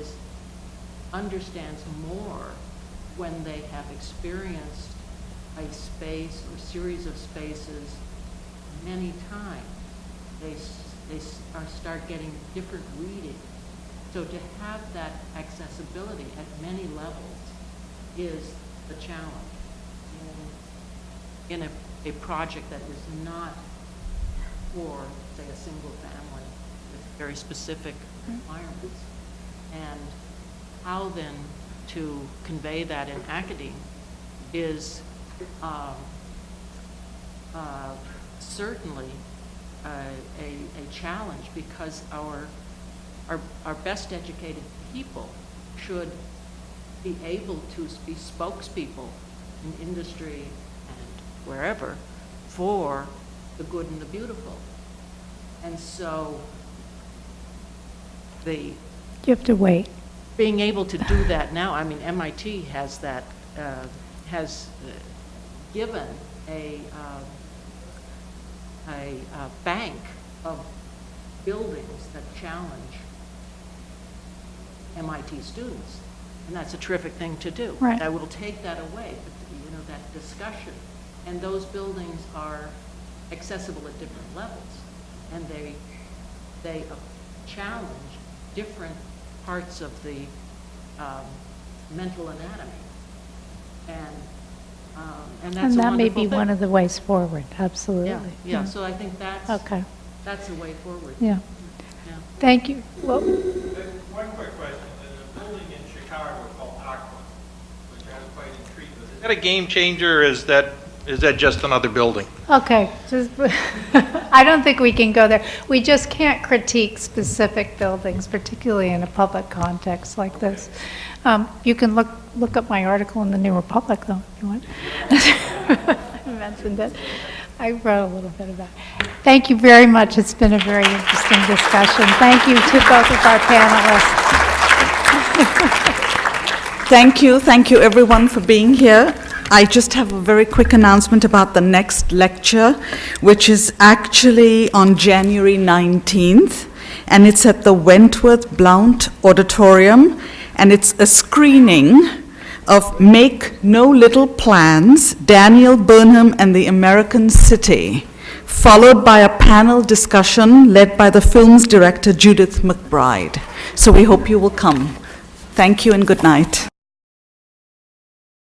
understands more when they have experienced a space or series of spaces many times. They start getting different reading. So to have that accessibility at many levels is the challenge in a project that is not for, say, a single family with very specific requirements. And how then to convey that in academe is certainly a challenge, because our best educated people should be able to be spokespeople in industry and wherever for the good and the beautiful. And so
You have to wait.
being able to do that now, I mean, MIT has that, has given a bank of buildings that challenge MIT students, and that's a terrific thing to do.
Right.
I will take that away, but, that discussion, and those buildings are accessible at different levels, and they challenge different parts of the mental anatomy, and that's
And
a
that may
wonderful
be
thing.
one of the ways forward, absolutely.
Yeah, so I think that's
Okay,
the way forward.
yeah.
Yeah.
Thank you. Well,
One quick question. There's a building in Chicago called Aqua, which I was quite intrigued with. Is that a game changer, or is that just another building?
okay, I don't think we can go there. We just can't critique specific buildings, particularly in a public context like this. You can look up my article in the New Republic, though, if you want. I mentioned it. I wrote a little bit about it. Thank you very much. It's been a very interesting discussion. Thank you to both of our panelists.
Thank you everyone for being here. I just have a very quick announcement about the next lecture, which is actually on January 19th, and it's at the Wentworth Blount Auditorium, and it's a screening of Make No Little Plans, Daniel Burnham and the American City, followed by a panel discussion led by the film's director, Judith McBride. So we hope you will come. Thank you and good night.